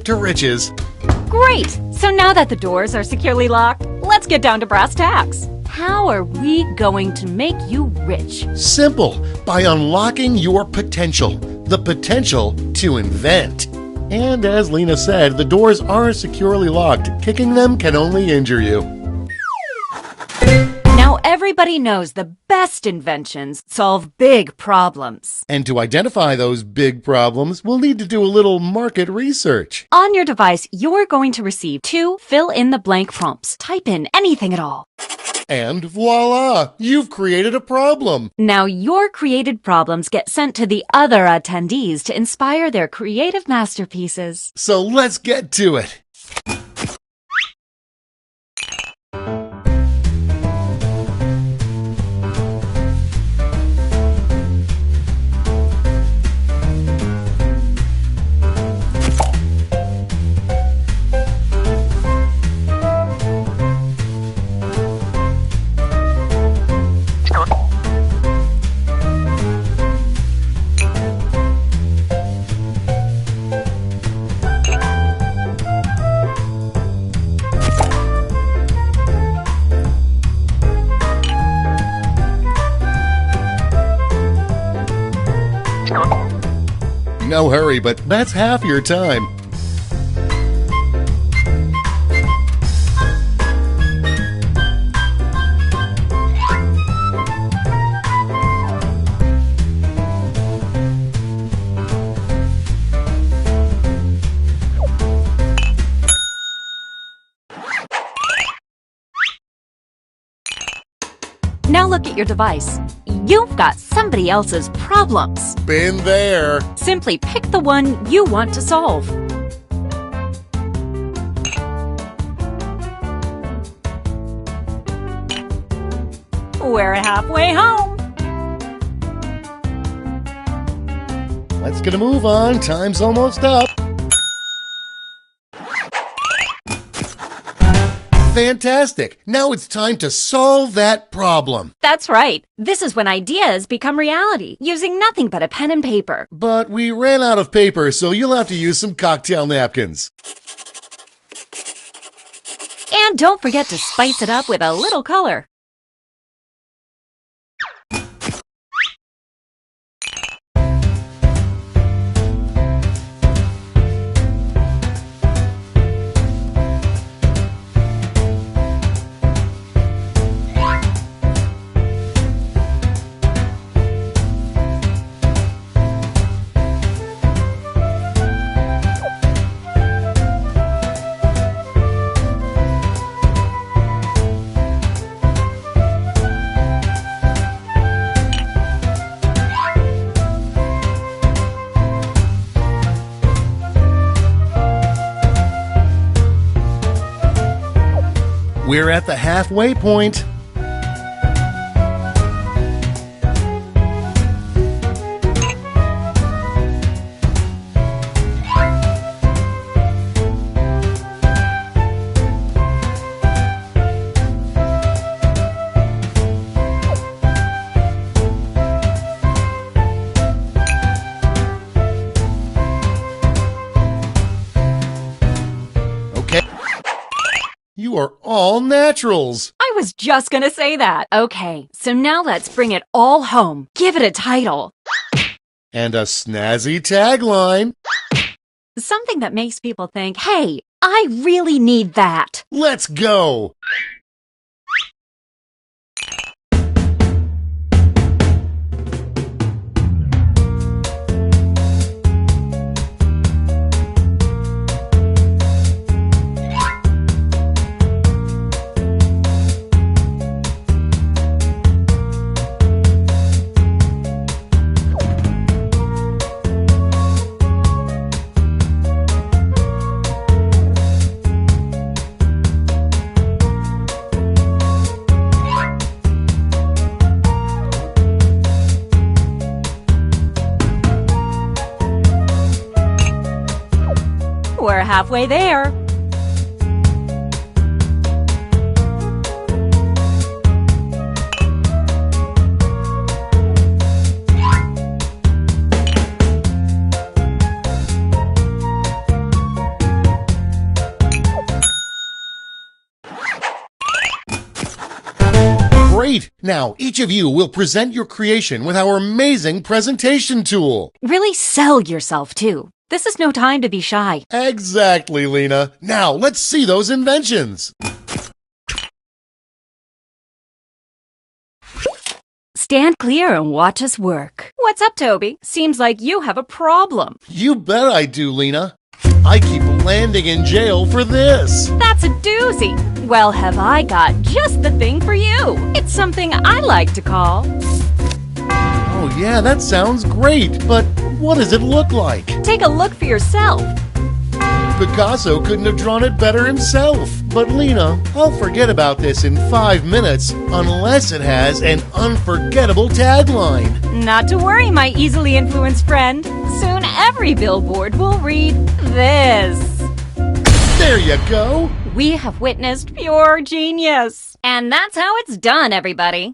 to riches. Great! So now that the doors are securely locked, let's get down to brass tacks. How are we going to make you rich? Simple, by unlocking your potential. The potential to invent. And as Lena said, the doors are securely locked. Kicking them can only injure you. Now everybody knows the best inventions solve big problems. And to identify those big problems, we'll need to do a little market research. On your device, you're going to receive 2 fill-in-the-blank prompts. Type in anything at all. And voila! You've created a problem! Now your created problems get sent to the other attendees to inspire their creative masterpieces. So let's get to it! No hurry, but that's half your time. Now look at your device. You've got somebody else's problems. Been there. Simply pick the one you want to solve. We're halfway home. Let's get a move on. Time's almost up. Fantastic! Now it's time to solve that problem. That's right. This is when ideas become reality, using nothing but a pen and paper. But we ran out of paper, so you'll have to use some cocktail napkins. And don't forget to spice it up with a little color. We're at the halfway point. You are all naturals. I was just gonna say that. Okay, so now let's bring it all home. Give it a title. And a snazzy tagline. Something that makes people think, hey, I really need that. Let's go. We're halfway there. Great! Now, each of you will present your creation with our amazing presentation tool. Really sell yourself, too. This is no time to be shy. Exactly, Lena. Now, let's see those inventions. Stand clear and watch us work. What's up, Toby? Seems like you have a problem. You bet I do, Lena. I keep landing in jail for this. That's a doozy. Well, have I got just the thing for you. It's something I like to call... Oh yeah, that sounds great, but what does it look like? Take a look for yourself. Picasso couldn't have drawn it better himself. But Lena, I'll forget about this in 5 minutes unless it has an unforgettable tagline. Not to worry, my easily influenced friend. Soon every billboard will read this. There you go. We have witnessed pure genius. And that's how it's done, everybody.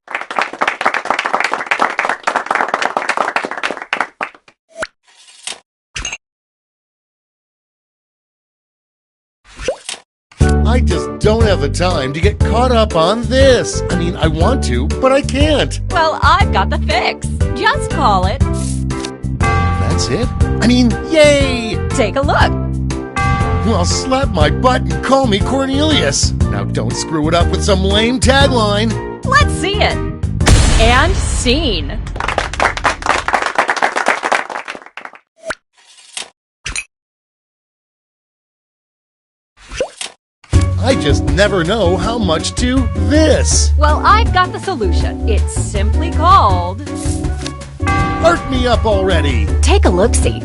I just don't have the time to get caught up on this. I mean, I want to, but I can't. Well, I've got the fix. Just call it. That's it? I mean, yay! Take a look. Well, slap my butt and call me Cornelius. Now don't screw it up with some lame tagline. Let's see it. And scene. I just never know how much to this. Well, I've got the solution. It's simply called... Art me up already. Take a look-see.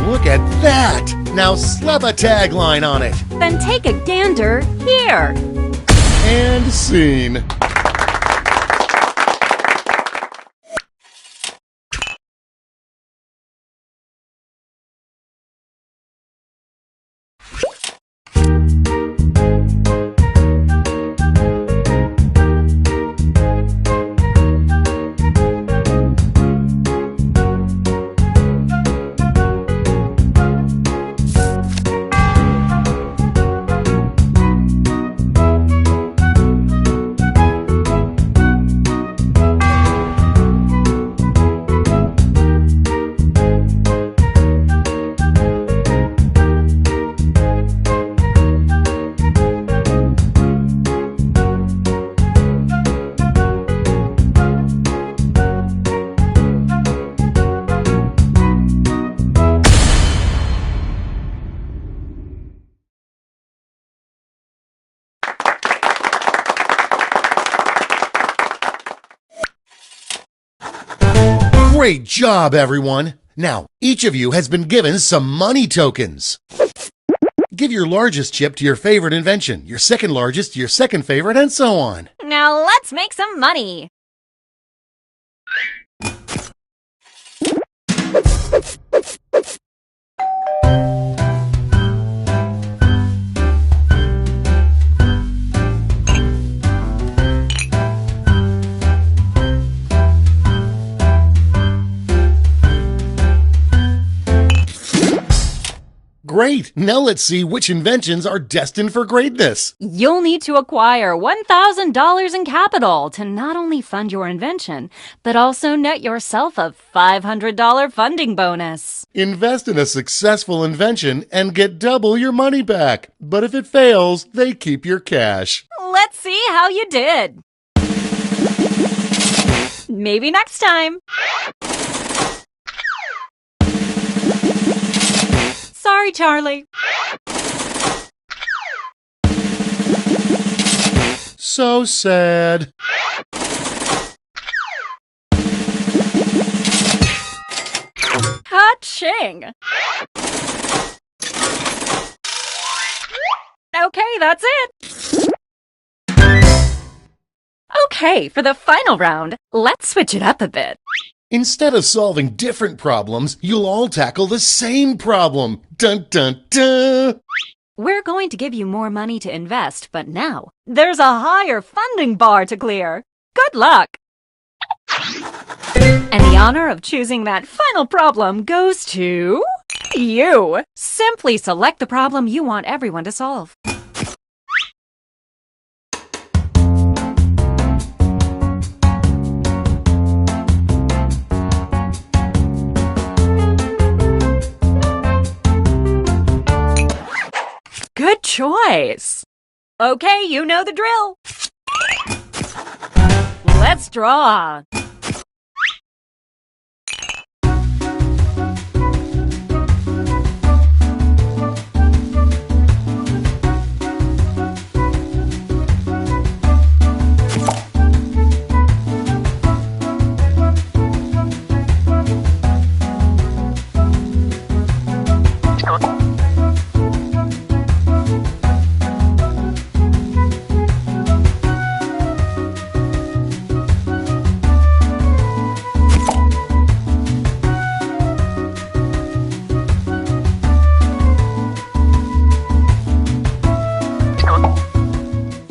Look at that. Now slap a tagline on it. Then take a gander here. And scene. Great job, everyone! Now, each of you has been given some money tokens. Give your largest chip to your favorite invention, your second largest to your second favorite, and so on. Now let's make some money. Great! Now let's see which inventions are destined for greatness. You'll need to acquire $1,000 in capital to not only fund your invention, but also net yourself a $500 funding bonus. Invest in a successful invention and get double your money back. But if it fails, they keep your cash. Let's see how you did. Maybe next time. Sorry, Charlie. So sad. Ka-ching. Okay, that's it. Okay, for the final round, let's switch it up a bit. Instead of solving different problems, you'll all tackle the same problem. Dun dun dun! We're going to give you more money to invest, but now there's a higher funding bar to clear. Good luck! And the honor of choosing that final problem goes to... you! Simply select the problem you want everyone to solve. Good choice. Okay, you know the drill. Let's draw.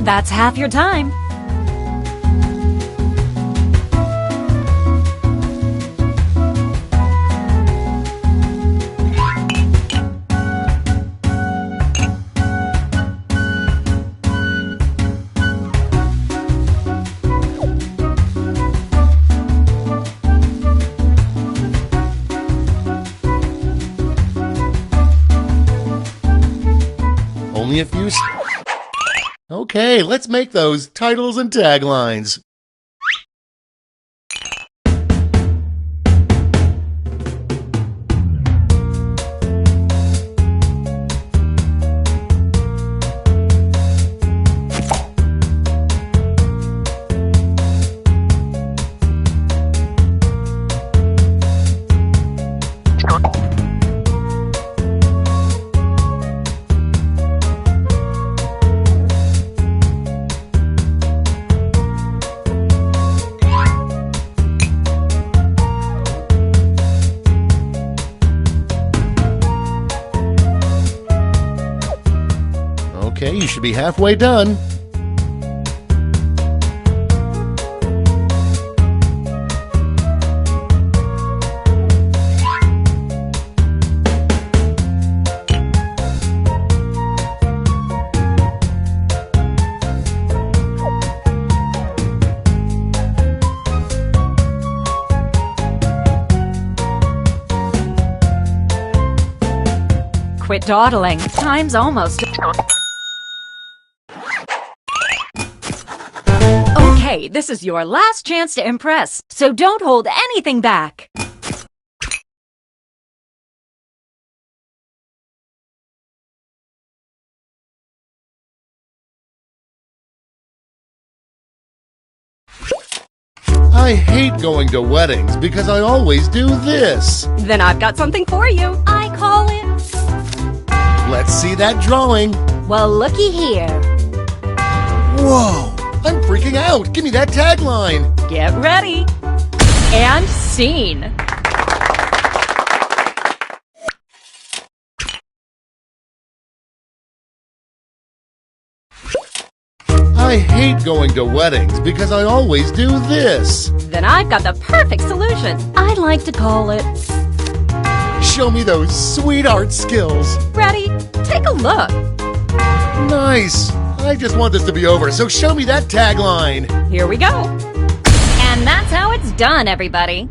That's half your time. Only a few. Okay, let's make those titles and taglines. Okay, you should be halfway done. Quit dawdling. Time's almost. Okay, this is your last chance to impress, so don't hold anything back. I hate going to weddings because I always do this. Then I've got something for you. I call it. Let's see that drawing. Well, looky here. Whoa, I'm freaking out. Give me that tagline. Get ready. And scene. I hate going to weddings because I always do this. Then I've got the perfect solution. I'd like to call it. Show me those sweetheart skills. Ready? Take a look. Nice. I just want this to be over, so show me that tagline. Here we go. And that's how it's done, everybody.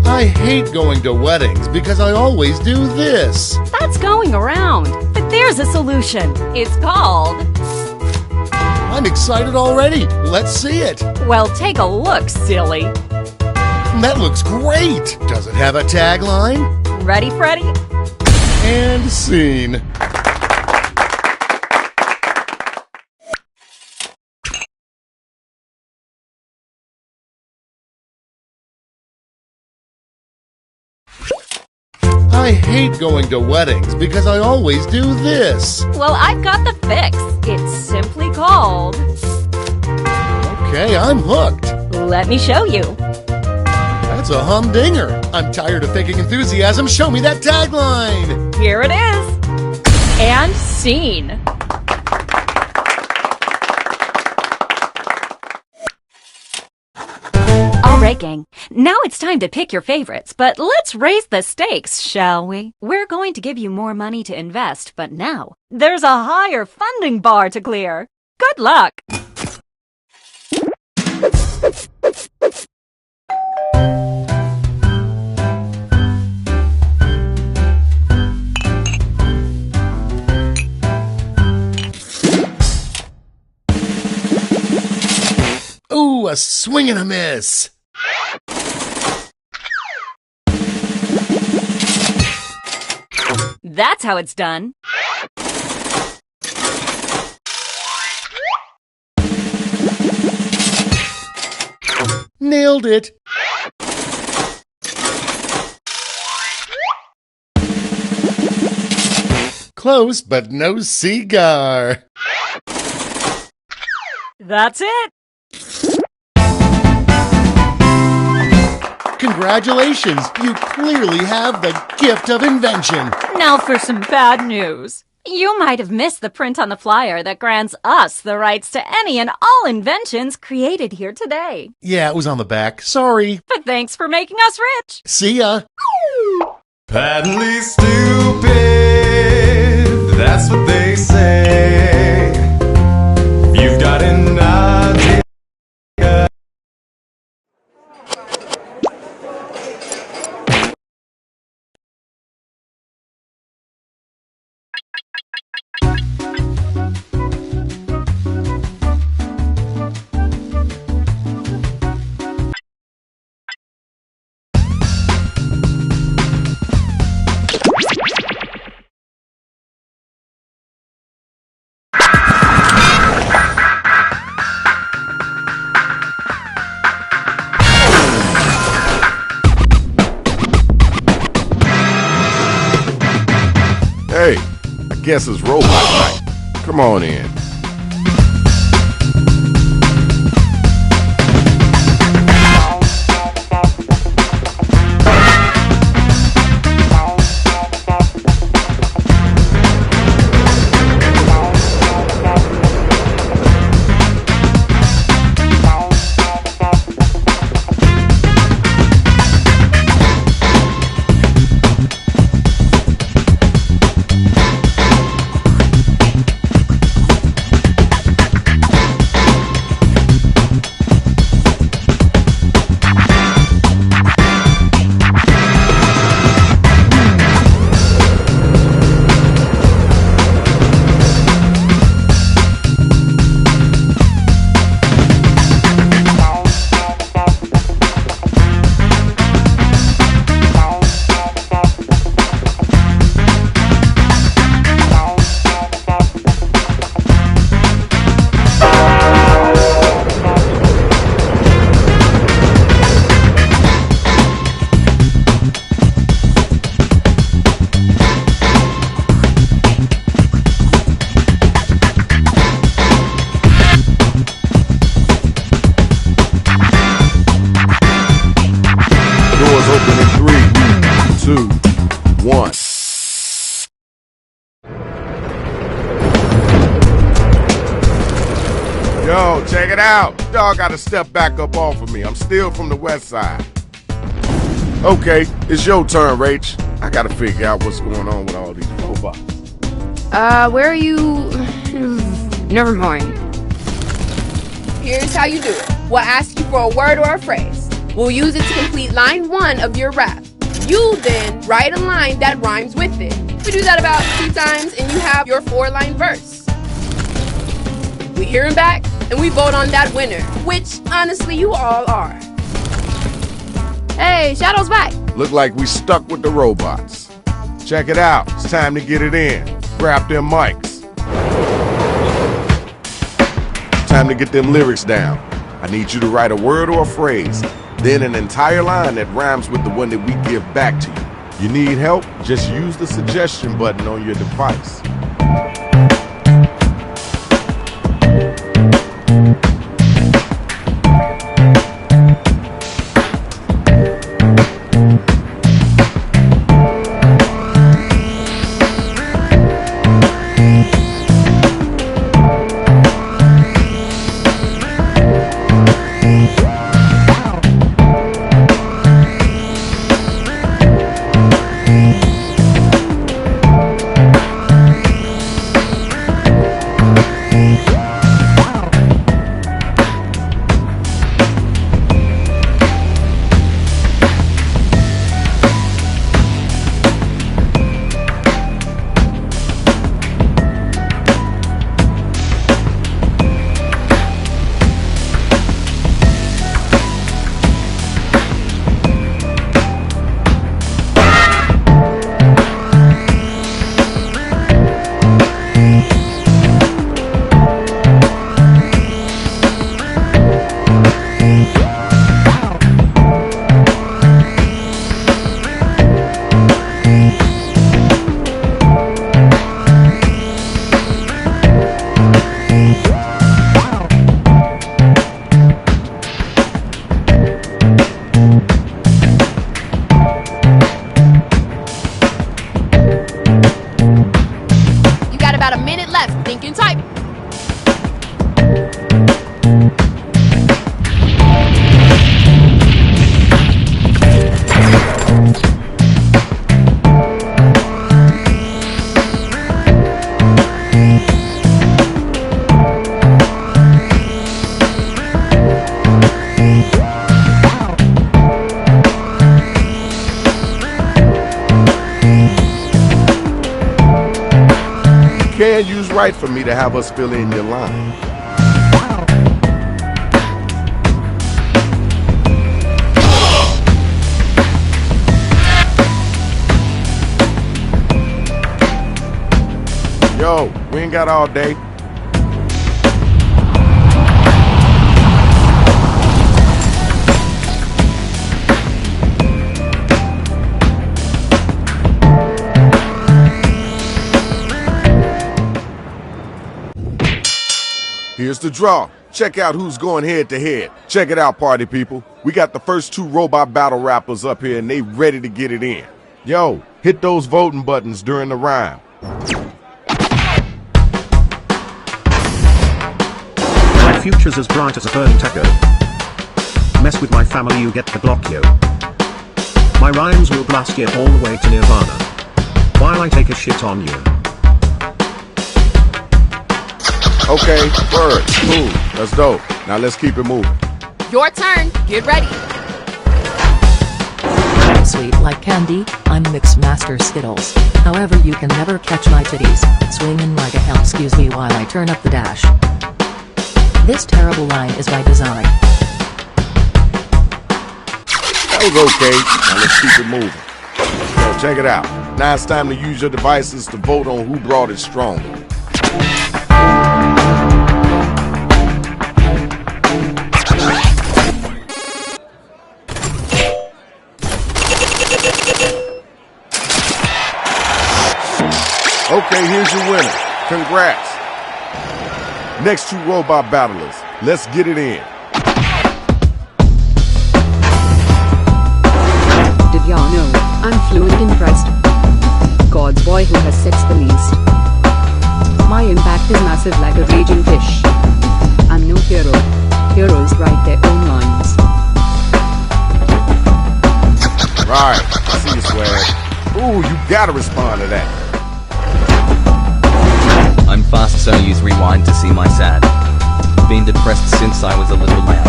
I hate going to weddings because I always do this. That's going around. But there's a solution. It's called. I'm excited already. Let's see it. Well, take a look, silly. That looks great. Does it have a tagline? Ready, Freddy? And scene. I hate going to weddings because I always do this. Well, I've got the fix. It's simply called. Okay, I'm hooked. Let me show you. That's a humdinger. I'm tired of faking enthusiasm. Show me that tagline. Here it is. And scene. All right, gang. Now it's time to pick your favorites, but let's raise the stakes, shall we? We're going to give you more money to invest, but now there's a higher funding bar to clear. Good luck! Ooh, a swing and a miss. That's how it's done. Nailed it. Close, but no cigar. That's it! Congratulations, you clearly have the gift of invention. Now for some bad news. You might have missed the print on the flyer that grants us the rights to any and all inventions created here today. Yeah, it was on the back. Sorry. But thanks for making us rich. See ya. Patently stupid, that's what they say. You've got an idea. Hey, I guess it's robot night. Come on in. Doors open in 3, 2, 1. Yo, check it out. Dog gotta step back up off of me. I'm still from the west side. Okay, it's your turn, Rach. I gotta figure out what's going on with all these robots. Where are you? Never mind. Here's how you do it. We'll ask you for a word or a phrase. We'll use it to complete line 1 of your rap. You then write a line that rhymes with it. We do that about 2 times and you have your 4-line verse. We hear him back and we vote on that winner, which honestly you all are. Hey, Shadow's back. Look like we stuck with the robots. Check it out. It's time to get it in. Grab them mics. Time to get them lyrics down. I need you to write a word or a phrase, then an entire line that rhymes with the one that we give back to you. You need help? Just use the suggestion button on your device. seems right for me to have us fill in your line. Yo, we ain't got all day. Here's the draw. Check out who's going head to head. Check it out, party people. We got the first 2 robot battle rappers up here and they ready to get it in. Yo, hit those voting buttons during the rhyme. My future's as bright as a burning taco. Mess with my family, you get the Glock, yo. My rhymes will blast you all the way to Nirvana, while I take a shit on you. Okay, word, cool, that's dope. Now let's keep it moving. Your turn. Get ready. Sweet like candy, I'm Mix Master Skittles. However, you can never catch my titties swinging like a hell. Excuse me while I turn up the dash. This terrible line is by design. That was okay. Now let's keep it moving. Yo, check it out. Now it's time to use your devices to vote on who brought it strong. Okay, here's your winner. Congrats. Next 2 robot battlers. Let's get it in. Did y'all know I'm fluent in Crest? God's boy who has sex the least. My impact is massive like a raging fish. I'm no hero. Heroes write their own lines. Right, I see you, swag. Ooh, you gotta respond to that. I'm fast, so use rewind to see my sad. Been depressed since I was a little lad.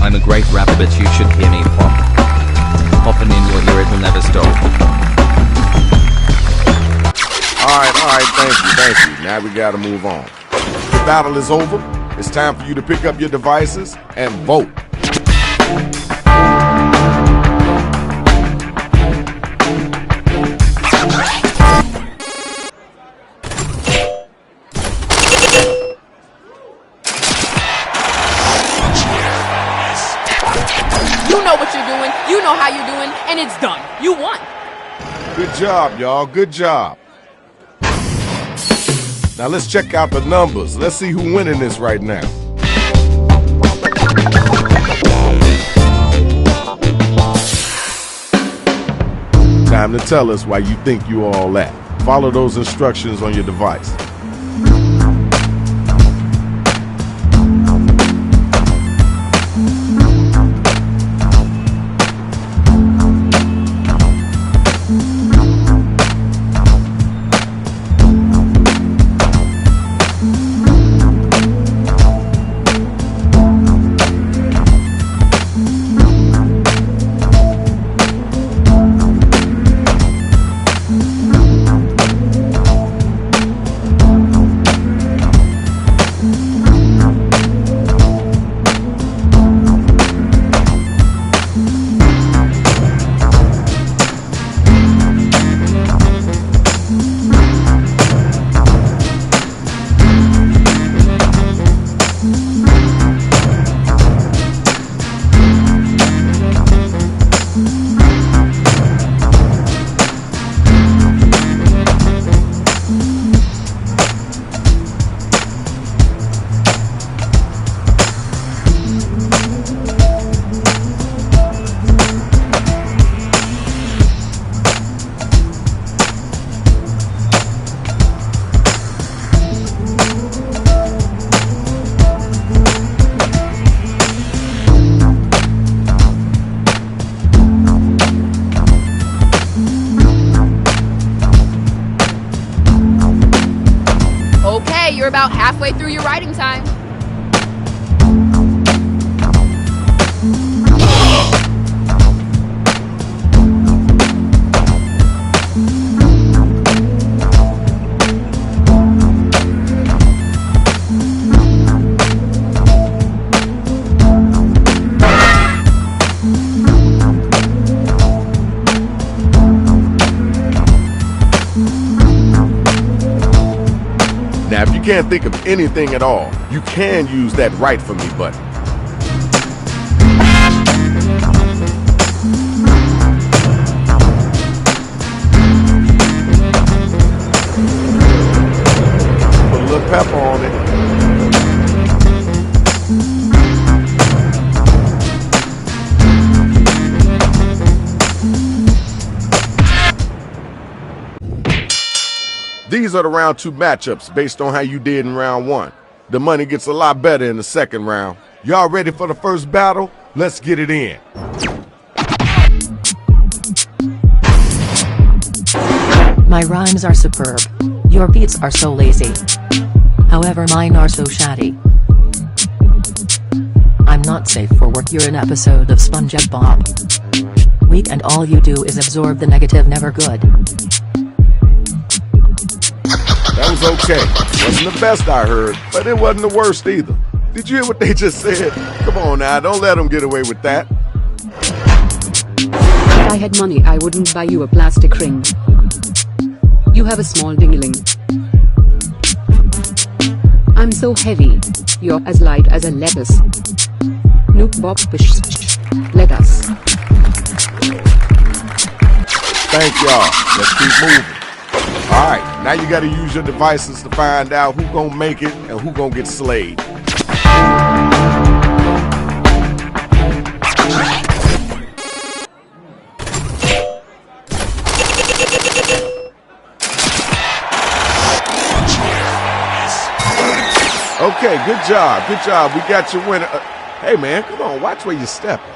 I'm a great rapper, but you should hear me pop. Popping in your ear, it will never stop. Alright, thank you. Now we gotta move on. The battle is over. It's time for you to pick up your devices and vote. You know what you're doing. You know how you're doing. And it's done. You won. Good job, y'all. Good job. Now let's check out the numbers. Let's see who's winning this right now. Time to tell us why you think you all that. Follow those instructions on your device. You're about halfway through your writing time. can't think of anything at all, you can use that Write For Me button. Put a little pepper on it. These are the round 2 matchups based on how you did in round 1. The money gets a lot better in the second round. Y'all ready for the first battle? Let's get it in. My rhymes are superb. Your beats are so lazy. However, mine are so shatty. I'm not safe for work. You're an episode of SpongeBob. Weak and all you do is absorb the negative, never good. That was okay. Wasn't the best I heard, but it wasn't the worst either. Did you hear what they just said? Come on now, don't let them get away with that. If I had money, I wouldn't buy you a plastic ring. You have a small dingling. I'm so heavy. You're as light as a lettuce. Noop bop pish. Let us. Thank y'all. Let's keep moving. Alright, now you gotta use your devices to find out who gonna make it and who gonna get slayed. Okay, good job, good job. We got your winner. Hey man, come on, watch where you're stepping.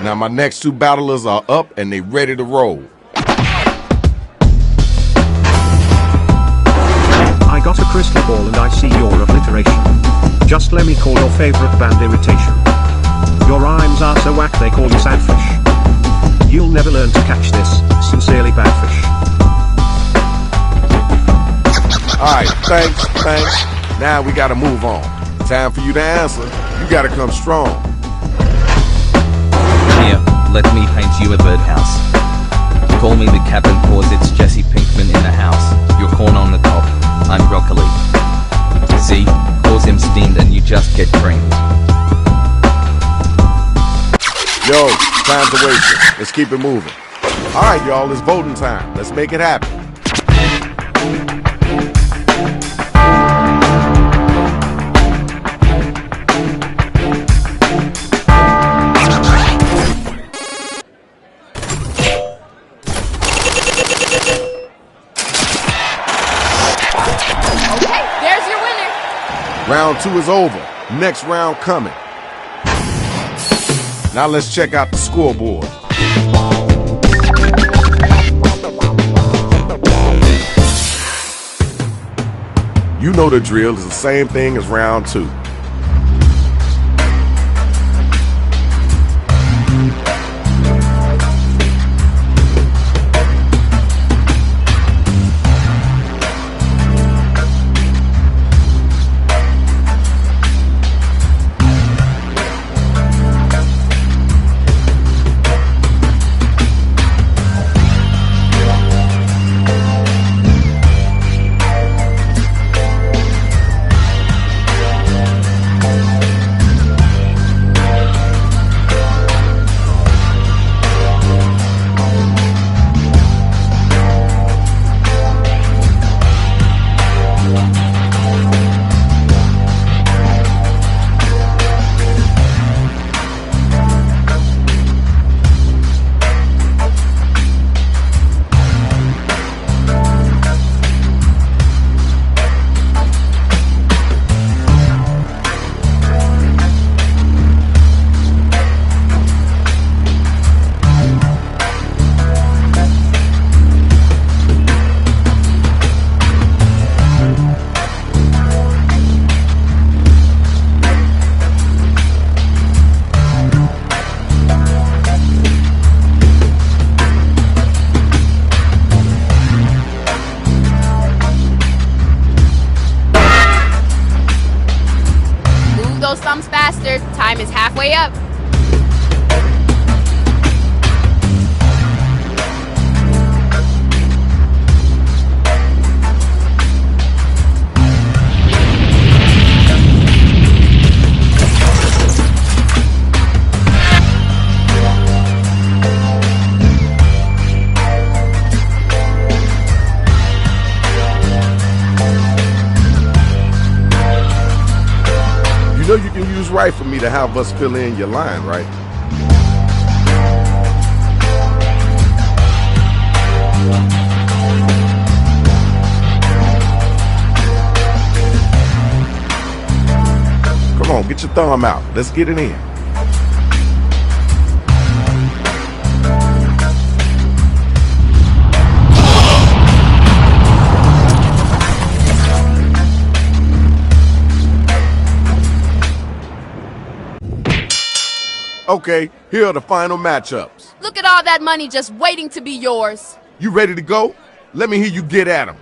Now my next 2 battlers are up and they ready to roll. I got a crystal ball and I see your obliteration. Just let me call your favorite band Irritation. Your rhymes are so whack they call you Sadfish. You'll never learn to catch this, sincerely Badfish. Alright, thanks. Now we gotta move on. Time for you to answer. You gotta come strong. Here, let me paint you a birdhouse. Call me the captain cause it's Jesse Pinkman in the house. Your corn on the top, I'm broccoli. See, cause him steamed and you just get creamed. Yo, time's a wasting. Let's keep it moving. Alright y'all, it's voting time. Let's make it happen. Round 2 is over. Next round coming. Now let's check out the scoreboard. You know the drill is the same thing as round 2. Time is halfway up. You know you can use right for me to have us fill in your line, right? Come on, get your thumb out. Let's get it in. Okay, here are the final matchups. Look at all that money just waiting to be yours. You ready to go? Let me hear you get at 'em.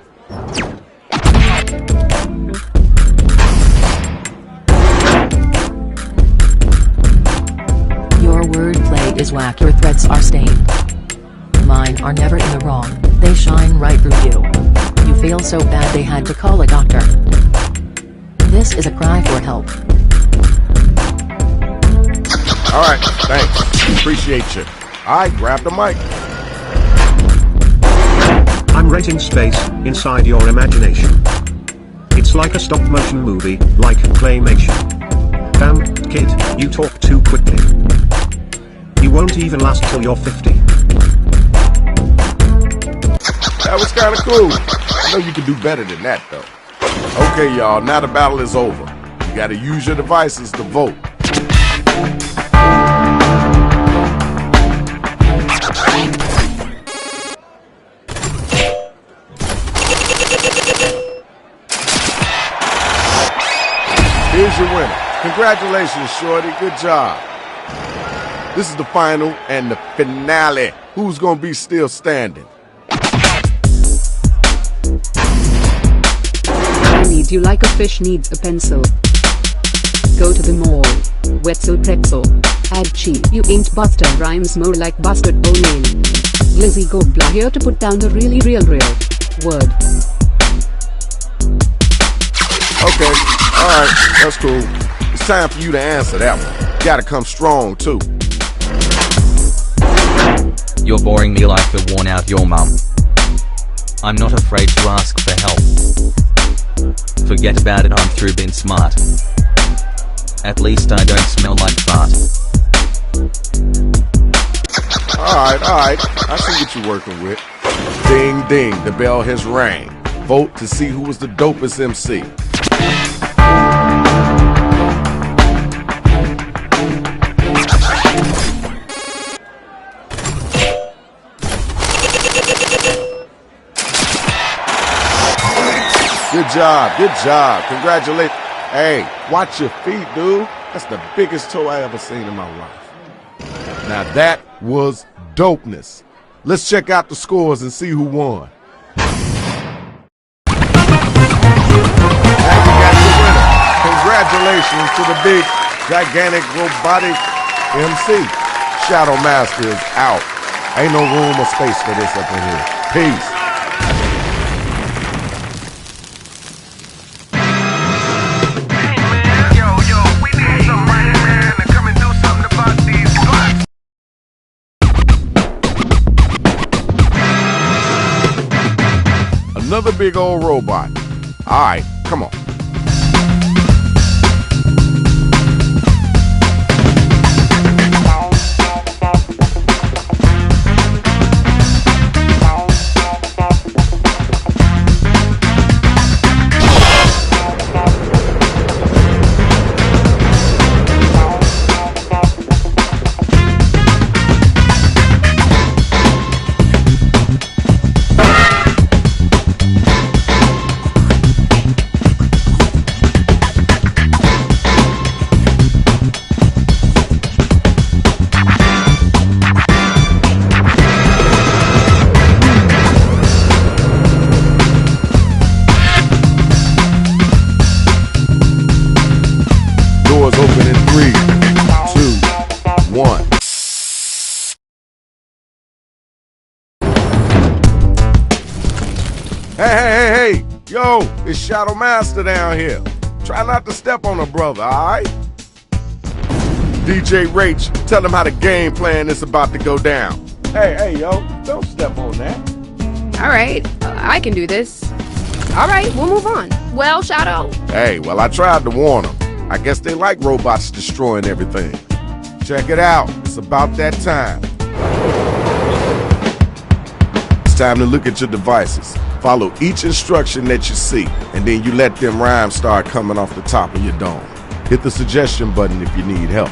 Your wordplay is whack, your threats are stained. Mine are never in the wrong, they shine right through you. You feel so bad they had to call a doctor. This is a cry for help. All right, thanks. Appreciate you. All right, grab the mic. I'm rating space inside your imagination. It's like a stop-motion movie, like claymation. Damn, kid, you talk too quickly. You won't even last till you're 50. That was kind of cool. I know you can do better than that, though. Okay, y'all, now the battle is over. You gotta use your devices to vote. Here's your winner. Congratulations, Shorty. Good job. This is the final and the finale. Who's gonna be still standing? I need you like a fish needs a pencil. Go to the mall. Wetzel pretzel. Add cheese. You ain't Buster Rhymes, more like Busted O'Neill. Lizzie Gobla here to put down the really real word. Okay, alright, that's cool. It's time for you to answer that one. Gotta come strong, too. You're boring me like the worn out your mum. I'm not afraid to ask for help. Forget about it, I'm through being smart. At least I don't smell like fart. Alright, I see what you're working with. Ding ding, the bell has rang. Vote to see who was the dopest MC. Good job. Congratulations. Hey, watch your feet, dude. That's the biggest toe I ever seen in my life. Now that was dopeness. Let's check out the scores and see who won. And we got your winner. Congratulations to the big, gigantic, robotic MC. Shadow Master is out. Ain't no room or space for this up in here. Peace. Another big old robot. All right, come on. Doors open in 3, 2, 1. Hey, yo, it's Shadow Master down here. Try not to step on a brother, all right? DJ Rach, tell him how the game plan is about to go down. Hey, yo, don't step on that. All right, I can do this. All right, we'll move on. Well, Shadow. Hey, well, I tried to warn him. I guess they like robots destroying everything. Check it out. It's about that time. It's time to look at your devices. Follow each instruction that you see, and then you let them rhymes start coming off the top of your dome. Hit the suggestion button if you need help.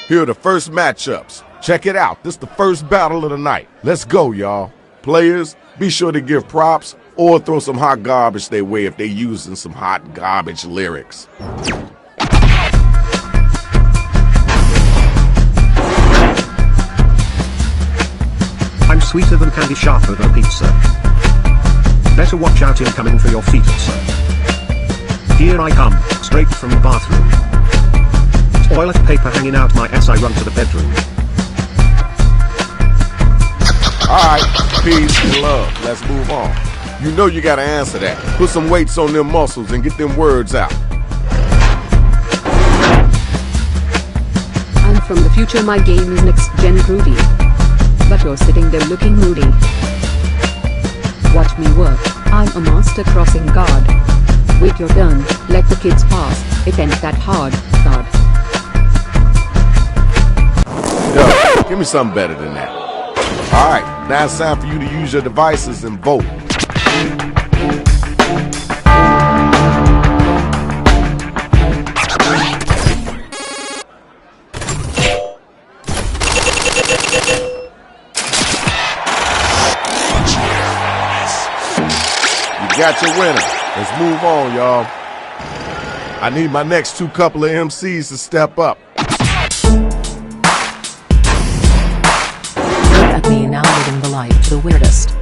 Here are the first matchups. Check it out. This is the first battle of the night. Let's go, y'all. Players, be sure to give props or throw some hot garbage their way if they're using some hot garbage lyrics. I'm sweeter than candy, sharper than pizza. Better watch out, incoming for your feet, sir. Here I come, straight from the bathroom. Toilet paper hanging out my ass, I run to the bedroom. Alright, peace and love. Let's move on. You know you gotta answer that. Put some weights on them muscles and get them words out. I'm from the future, my game is next gen groovy. But you're sitting there looking moody. Watch me work, I'm a master crossing guard. Wait your turn, let the kids pass, it ain't that hard, God. Yo, give me something better than that. Alright, now it's time for you to use your devices and vote. You got your winner. Let's move on, y'all. I need my next two couple of MCs to step up. Me now living the life to the weirdest.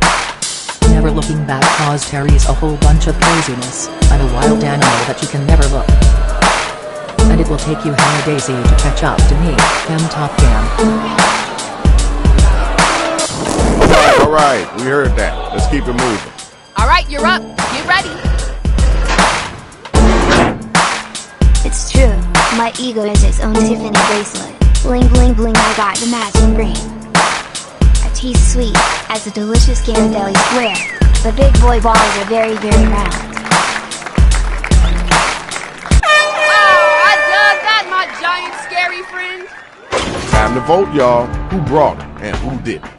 Never looking back cause Terry's a whole bunch of craziness. I'm a wild animal that you can never look. And it will take you hella daisy to catch up to me, Top Cam. Alright, we heard that. Let's keep it moving. Alright, you're up. Get ready. It's true. My ego is its own Tiffany bracelet. Bling bling bling, I got the matching ring. He's sweet, as a delicious Ghirardelli square. The big boy balls are very, very round. Oh, I dug that, my giant scary friend. Time to vote, y'all. Who brought it and who didn't?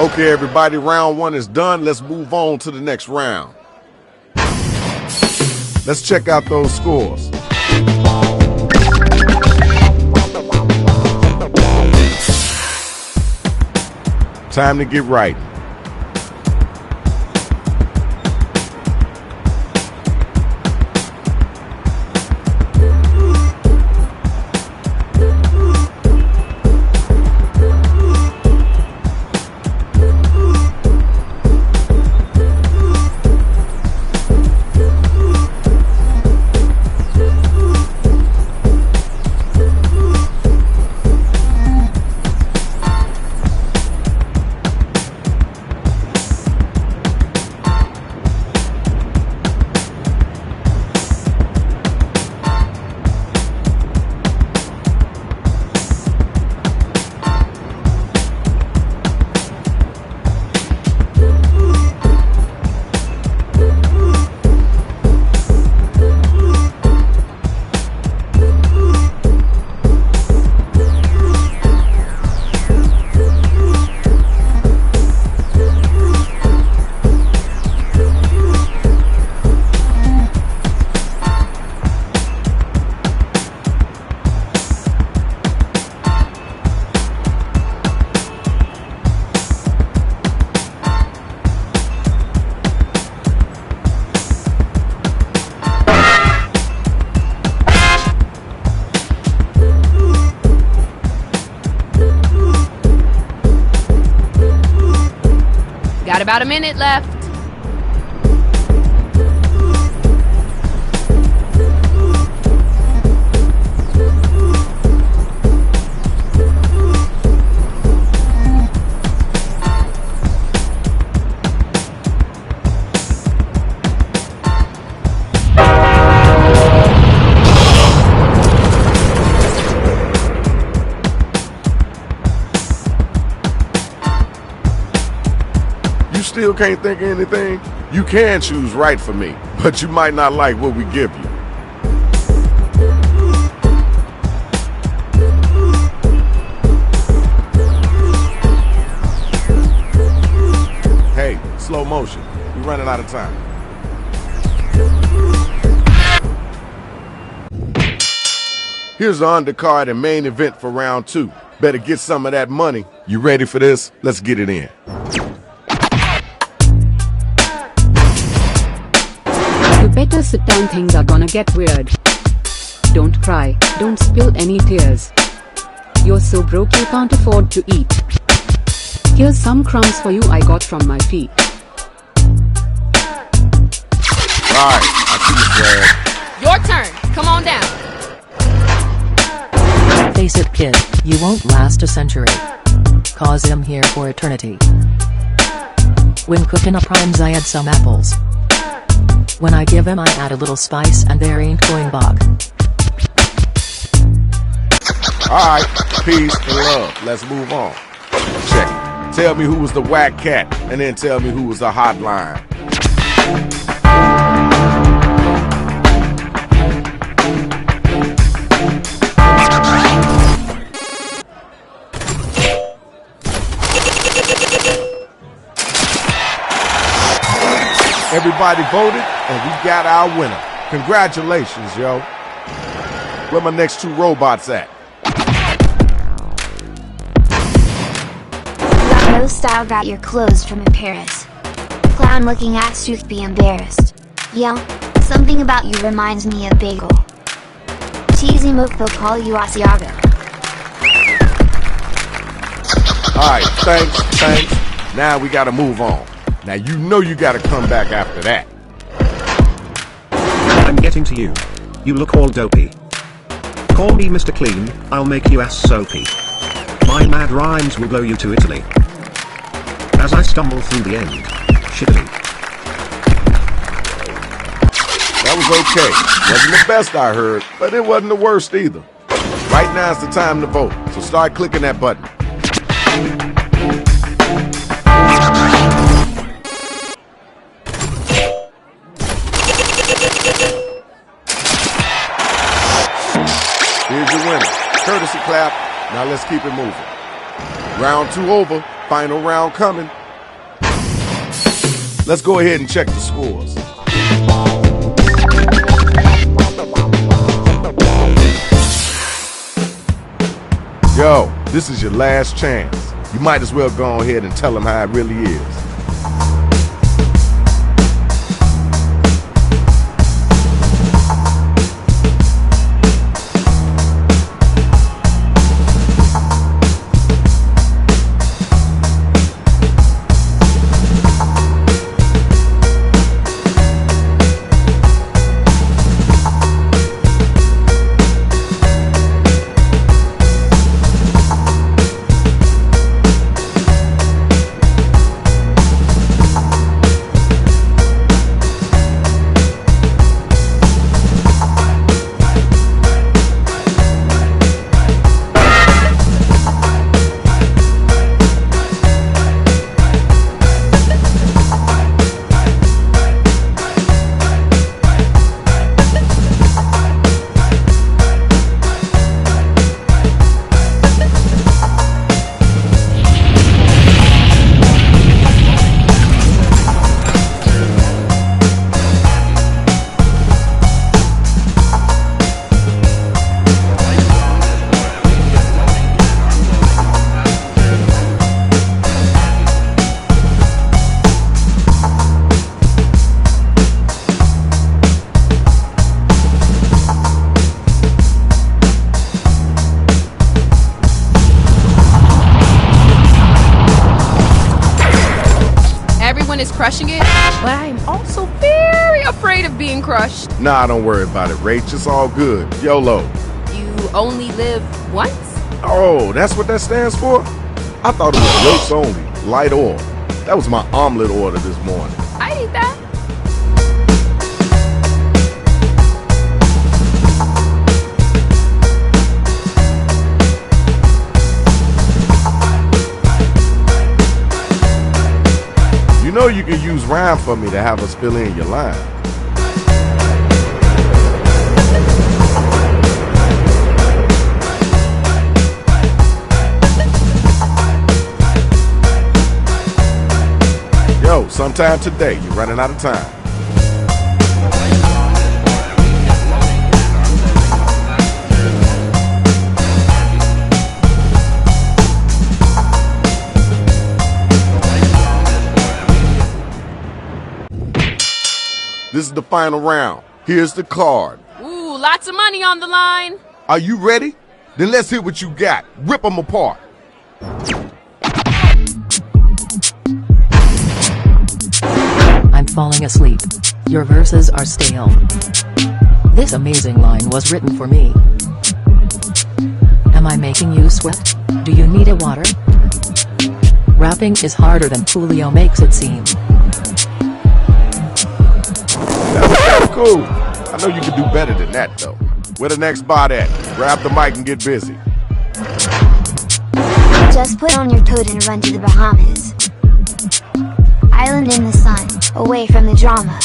Okay, everybody, round one is done. Let's move on to the next round. Let's check out those scores. Time to get right. Got about a minute left. Still can't think of anything? You can choose right for me, but you might not like what we give you. Hey, slow motion. We're running out of time. Here's the undercard and main event for round two. Better get some of that money. You ready for this? Let's get it in. You better sit down, things are gonna get weird. Don't cry, don't spill any tears. You're so broke you can't afford to eat. Here's some crumbs for you I got from my feet. Alright, I see you, Brad. Your turn. Come on down. Face it, kid, you won't last a century. 'Cause I'm here for eternity. When cooking up rhymes I add some apples. When I give 'em I add a little spice and there ain't going bog. Alright, peace and love. Let's move on. Check it. Tell me who was the whack cat, and then tell me who was the hotline. Everybody voted, and we got our winner. Congratulations, yo. Where my next two robots at? Got no style, got your clothes from in Paris. Clown looking ass, you'd be embarrassed. Yo, something about you reminds me of Bagel. Cheesy mook, they'll call you Asiago. Alright, thanks. Now we gotta move on. Now you know you gotta come back after that. I'm getting to you. You look all dopey. Call me Mr. Clean, I'll make you ass soapy. My mad rhymes will blow you to Italy. As I stumble through the end, shittily. That was okay. Wasn't the best I heard, but it wasn't the worst either. Right now is the time to vote, so start clicking that button. Here's your winner. Courtesy clap. Now let's keep it moving. Round two over. Final round coming. Let's go ahead and check the scores. Yo, this is your last chance. You might as well go ahead and tell them how it really is. Is crushing it, but I am also very afraid of being crushed. Nah, don't worry about it, Rach. It's all good. YOLO. You only live once? Oh, that's what that stands for? I thought it was yolks only, light oil. That was my omelet order this morning. I eat that. You know you can use rhyme for me to have us fill in your line. Yo, sometime today, you're running out of time. This is the final round. Here's the card. Ooh, lots of money on the line. Are you ready? Then let's hear what you got. Rip them apart. I'm falling asleep. Your verses are stale. This amazing line was written for me. Am I making you sweat? Do you need a water? Rapping is harder than Julio makes it seem. That's cool. I know you can do better than that, though. Where the next bot at? Grab the mic and get busy. Just put on your coat and run to the Bahamas. Island in the sun, away from the drama.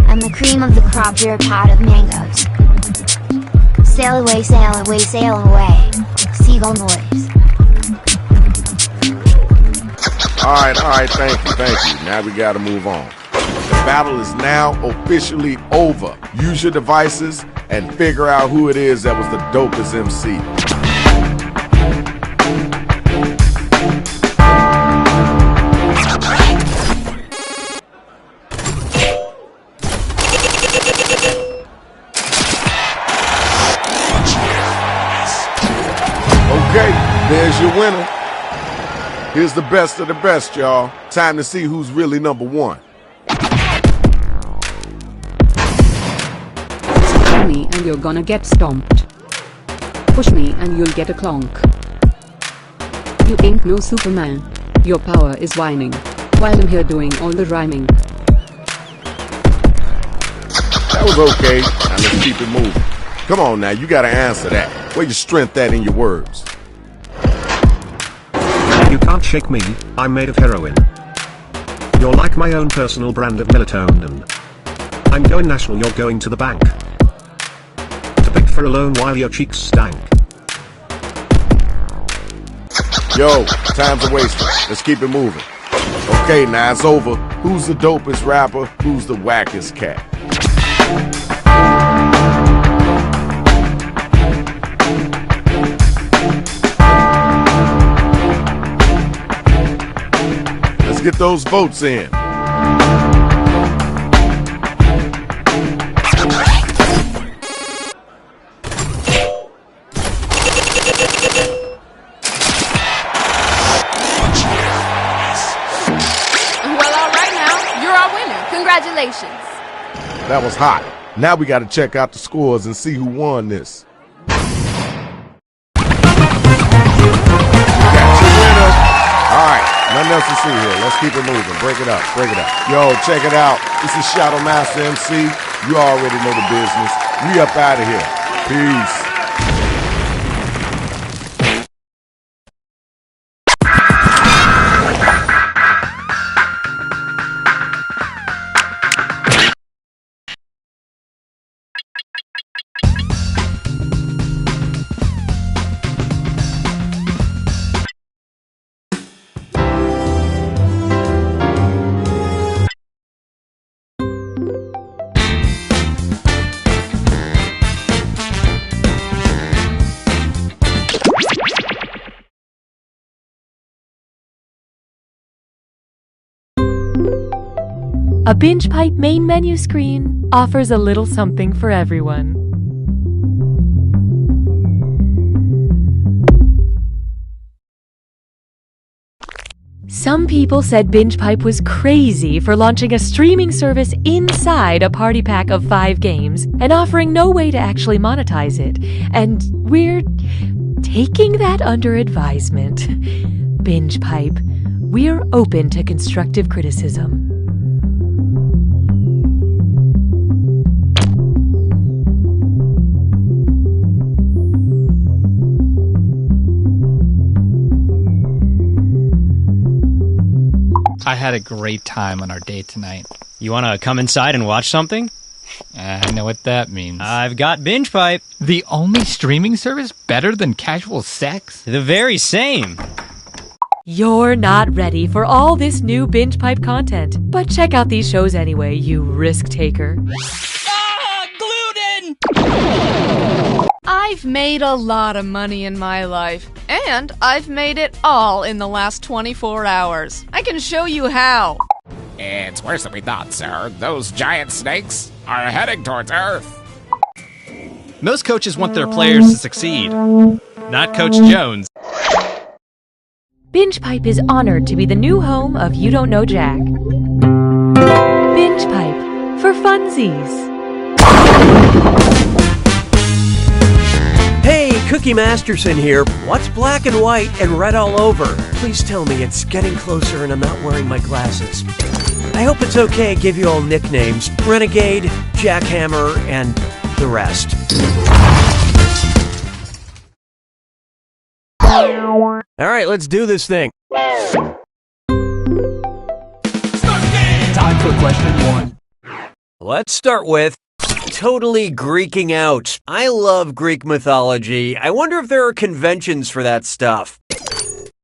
I'm the cream of the crop, you're a pot of mangoes. Sail away, sail away, sail away. Seagull noise. Alright, thank you. Now we gotta move on. The battle is now officially over. Use your devices and figure out who it is that was the dopest MC. Okay, there's your winner. Here's the best of the best, y'all. Time to see who's really number one. Stop me and you're gonna get stomped. Push me and you'll get a clonk. You ain't no Superman. Your power is whining, while I'm here doing all the rhyming. That was okay. Now let's keep it moving. Come on now, you gotta answer that. Where your strength at in your words? You can't shake me, I'm made of heroin. You're like my own personal brand of melatonin. I'm going national, you're going to the bank. To pick for a loan while your cheeks stank. Yo, time's a wasting. Let's keep it moving. Okay, now it's over. Who's the dopest rapper? Who's the wackest cat? Let's get those votes in. Congratulations. That was hot. Now we gotta check out the scores and see who won this. We got your winner. Alright, nothing else to see here. Let's keep it moving. Break it up, break it up. Yo, check it out. This is Shadow Master MC. You already know the business. We up out of here. Peace. A Binge Pipe main menu screen offers a little something for everyone. Some people said Binge Pipe was crazy for launching a streaming service inside a party pack of 5 games and offering no way to actually monetize it. And we're taking that under advisement. Binge Pipe, we're open to constructive criticism. I had a great time on our date tonight. You want to come inside and watch something? I know what that means. I've got Binge Pipe. The only streaming service better than casual sex? The very same. You're not ready for all this new Binge Pipe content, but check out these shows anyway, you risk taker. Ah, gluten! I've made a lot of money in my life, and I've made it all in the last 24 hours. I can show you how. It's worse than we thought, sir. Those giant snakes are heading towards Earth. Most coaches want their players to succeed. Not Coach Jones. Binge Pipe is honored to be the new home of You Don't Know Jack. Binge Pipe, for funsies. Hey, Cookie Masterson here. What's black and white and red all over? Please tell me it's getting closer and I'm not wearing my glasses. I hope it's okay to give you all nicknames. Renegade, Jackhammer, and the rest. Alright, let's do this thing. Time for question 1. Let's start with totally Greeking out. I love Greek mythology. I wonder if there are conventions for that stuff.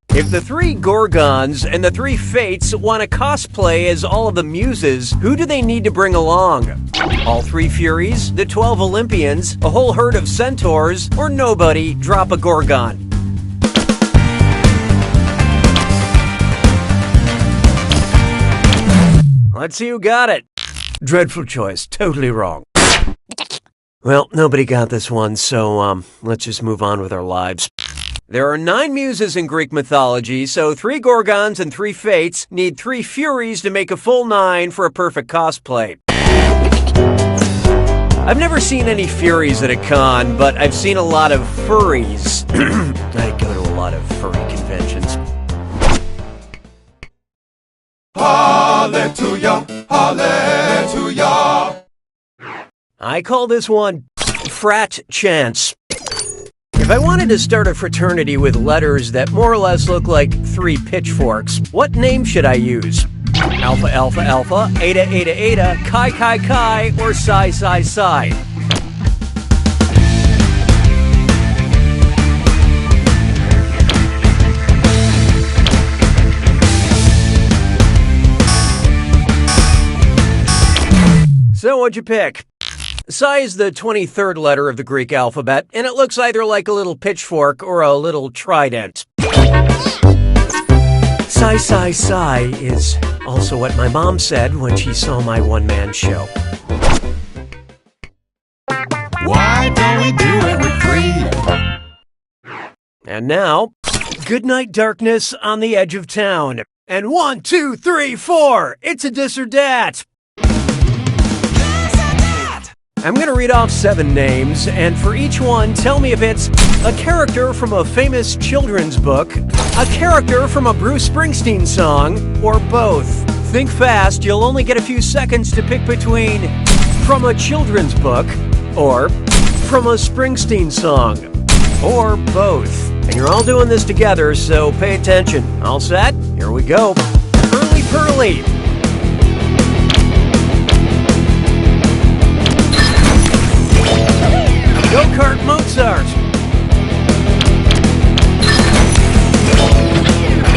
If the 3 Gorgons and the 3 Fates want to cosplay as all of the Muses, who do they need to bring along? All 3 Furies, the 12 Olympians, a whole herd of centaurs, or nobody? Drop a Gorgon. Let's see who got it. Dreadful choice. Totally wrong. Well, nobody got this one, so let's just move on with our lives. There are 9 muses in Greek mythology, so 3 Gorgons and 3 Fates need 3 Furies to make a full 9 for a perfect cosplay. I've never seen any Furies at a con, but I've seen a lot of furries. I go to a lot of furry conventions. Hallelujah, hallelujah. I call this one Frat Chance. If I wanted to start a fraternity with letters that more or less look like 3 pitchforks, what name should I use? Alpha Alpha Alpha, Eta Eta Eta, Chi Chi Chi, or Psi Psi Psi? So what'd you pick? Psi is the 23rd letter of the Greek alphabet, and it looks either like a little pitchfork or a little trident. Psi, psi, psi is also what my mom said when she saw my one-man show. Why don't we do it with three? And now, Goodnight Darkness on the Edge of Town. And 1, 2, 3, 4, it's a dis or dat. I'm going to read off 7 names, and for each one, tell me if it's a character from a famous children's book, a character from a Bruce Springsteen song, or both. Think fast, you'll only get a few seconds to pick between from a children's book, or from a Springsteen song, or both. And you're all doing this together, so pay attention. All set? Here we go. Pearly Pearly. Go-Kart Mozart.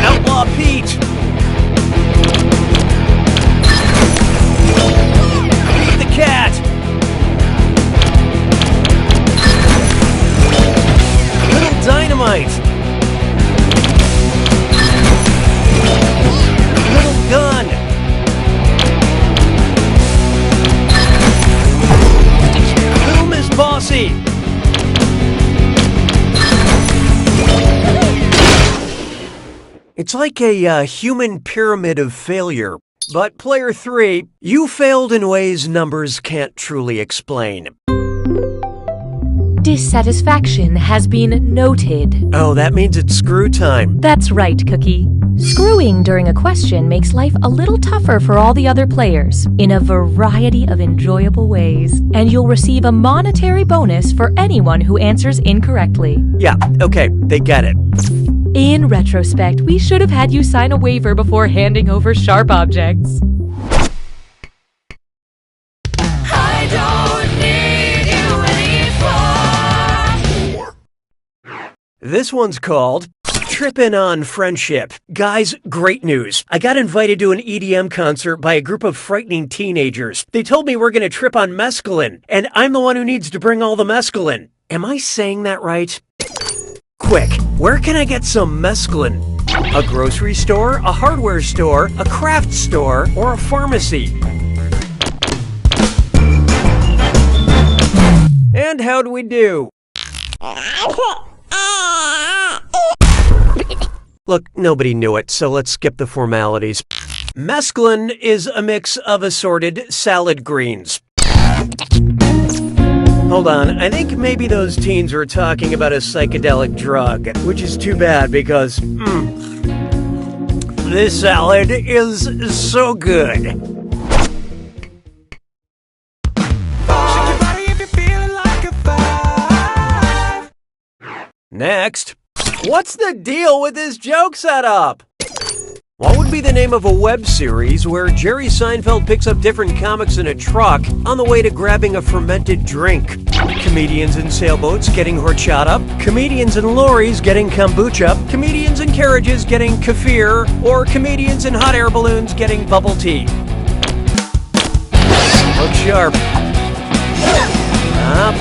Outlaw Pete. Beat the Cat. Little Dynamite. Little Gun. Little Miss Bossy. It's like a human pyramid of failure. But player 3, you failed in ways numbers can't truly explain. Dissatisfaction has been noted. Oh, that means it's screw time. That's right, Cookie. Screwing during a question makes life a little tougher for all the other players in a variety of enjoyable ways, and you'll receive a monetary bonus for anyone who answers incorrectly. Yeah, okay, they get it. In retrospect, we should have had you sign a waiver before handing over sharp objects. I don't need you anymore. This one's called Trippin' on Friendship. Guys, great news. I got invited to an EDM concert by a group of frightening teenagers. They told me we're gonna trip on mescaline, and I'm the one who needs to bring all the mescaline. Am I saying that right? Quick, where can I get some mescaline? A grocery store, a hardware store, a craft store, or a pharmacy? And how'd we do? Look, nobody knew it, so let's skip the formalities. Mescaline is a mix of assorted salad greens. Hold on, I think maybe those teens were talking about a psychedelic drug, which is too bad because, this salad is so good. Next, what's the deal with this joke setup? What would be the name of a web series where Jerry Seinfeld picks up different comics in a truck on the way to grabbing a fermented drink? Comedians in sailboats getting horchata, comedians in lorries getting kombucha, comedians in carriages getting kefir, or comedians in hot air balloons getting bubble tea. Look sharp.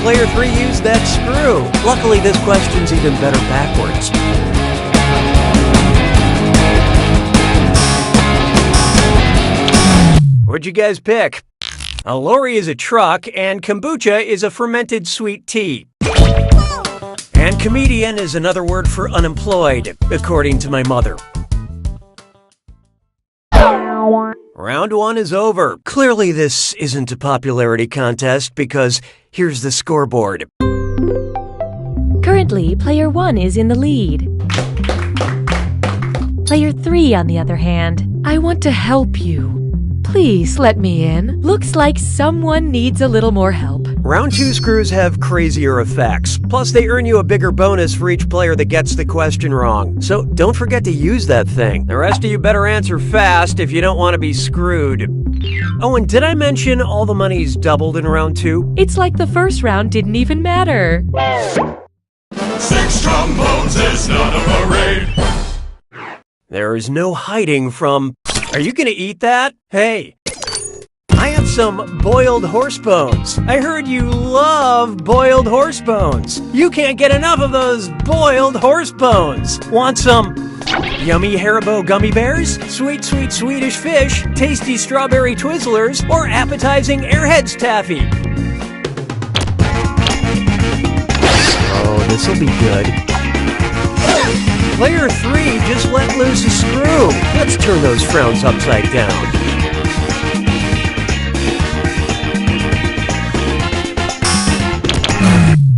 Player 3 used that screw. Luckily, this question's even better backwards. What'd you guys pick? A lorry is a truck, and kombucha is a fermented sweet tea. And comedian is another word for unemployed, according to my mother. Round 1 is over. Clearly this isn't a popularity contest because here's the scoreboard. Currently, player 1 is in the lead. Player 3, on the other hand, I want to help you. Please let me in. Looks like someone needs a little more help. Round 2 screws have crazier effects. Plus, they earn you a bigger bonus for each player that gets the question wrong. So don't forget to use that thing. The rest of you better answer fast if you don't want to be screwed. Oh, and did I mention all the money's doubled in round 2? It's like the first round didn't even matter. 6 trombones is not a parade. There is no hiding from... Are you gonna eat that? Hey, I have some boiled horse bones. I heard you love boiled horse bones. You can't get enough of those boiled horse bones. Want some yummy Haribo gummy bears, sweet Swedish fish, tasty strawberry Twizzlers, or appetizing Airheads taffy? Oh, this'll be good. Player 3 just let loose a screw. Let's turn those frowns upside down.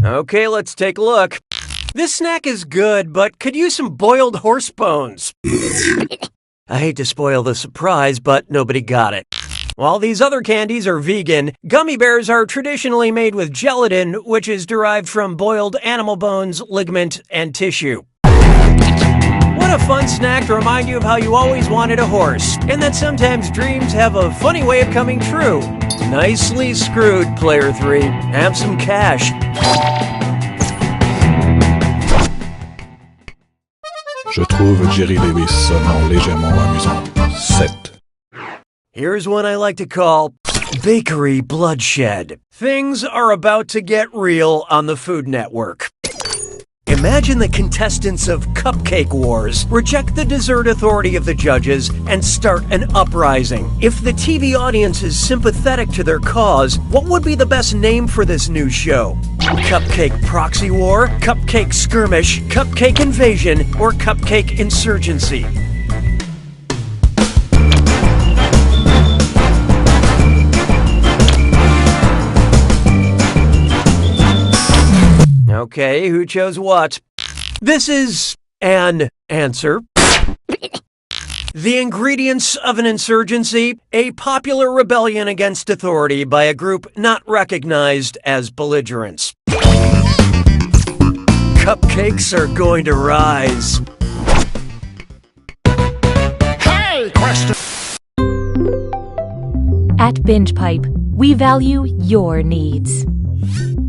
Okay, let's take a look. This snack is good, but could use some boiled horse bones. I hate to spoil the surprise, but nobody got it. While these other candies are vegan, gummy bears are traditionally made with gelatin, which is derived from boiled animal bones, ligament, and tissue. What a fun snack to remind you of how you always wanted a horse, and that sometimes dreams have a funny way of coming true. Nicely screwed, Player 3. Have some cash. Je trouve Jerry Lewis seulement légèrement amusant. 7. Here's one I like to call Bakery Bloodshed. Things are about to get real on the Food Network. Imagine the contestants of Cupcake Wars reject the dessert authority of the judges and start an uprising. If the TV audience is sympathetic to their cause, what would be the best name for this new show? Cupcake Proxy War, Cupcake Skirmish, Cupcake Invasion, or Cupcake Insurgency? Okay, who chose what? This is an answer. The ingredients of an insurgency: a popular rebellion against authority by a group not recognized as belligerents. Cupcakes are going to rise. Hey, question. At Binge Pipe, we value your needs.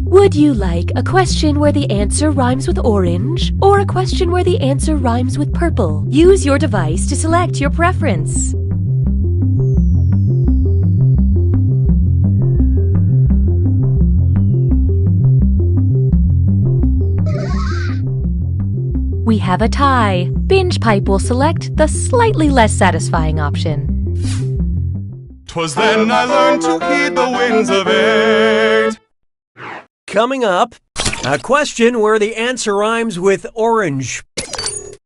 Would you like a question where the answer rhymes with orange, or a question where the answer rhymes with purple? Use your device to select your preference. We have a tie. Binge Pipe will select the slightly less satisfying option. 'Twas then I learned to heed the winds of 8. Coming up, a question where the answer rhymes with orange.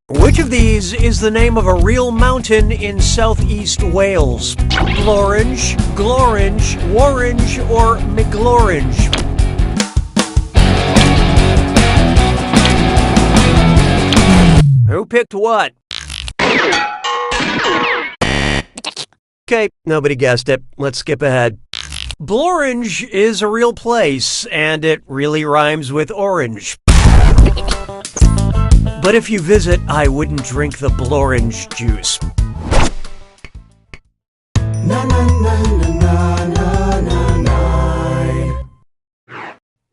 Which of these is the name of a real mountain in southeast Wales? Glorange, Glorange, Warrange, or McGlorange? Who picked what? Okay, nobody guessed it. Let's skip ahead. Blorange is a real place, and it really rhymes with orange. But if you visit, I wouldn't drink the Blorange juice.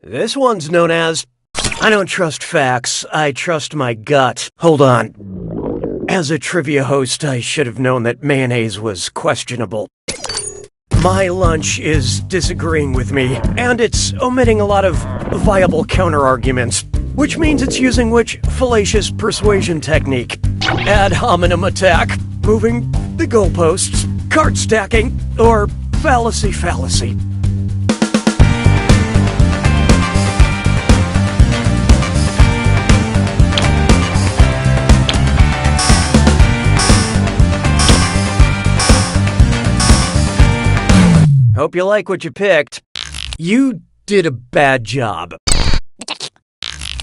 This one's known as I don't trust facts, I trust my gut. Hold on. As a trivia host, I should have known that mayonnaise was questionable. My lunch is disagreeing with me, and it's omitting a lot of viable counter-arguments, which means it's using which fallacious persuasion technique? Ad hominem attack, moving the goalposts, card stacking, or fallacy. Hope you like what you picked. You did a bad job.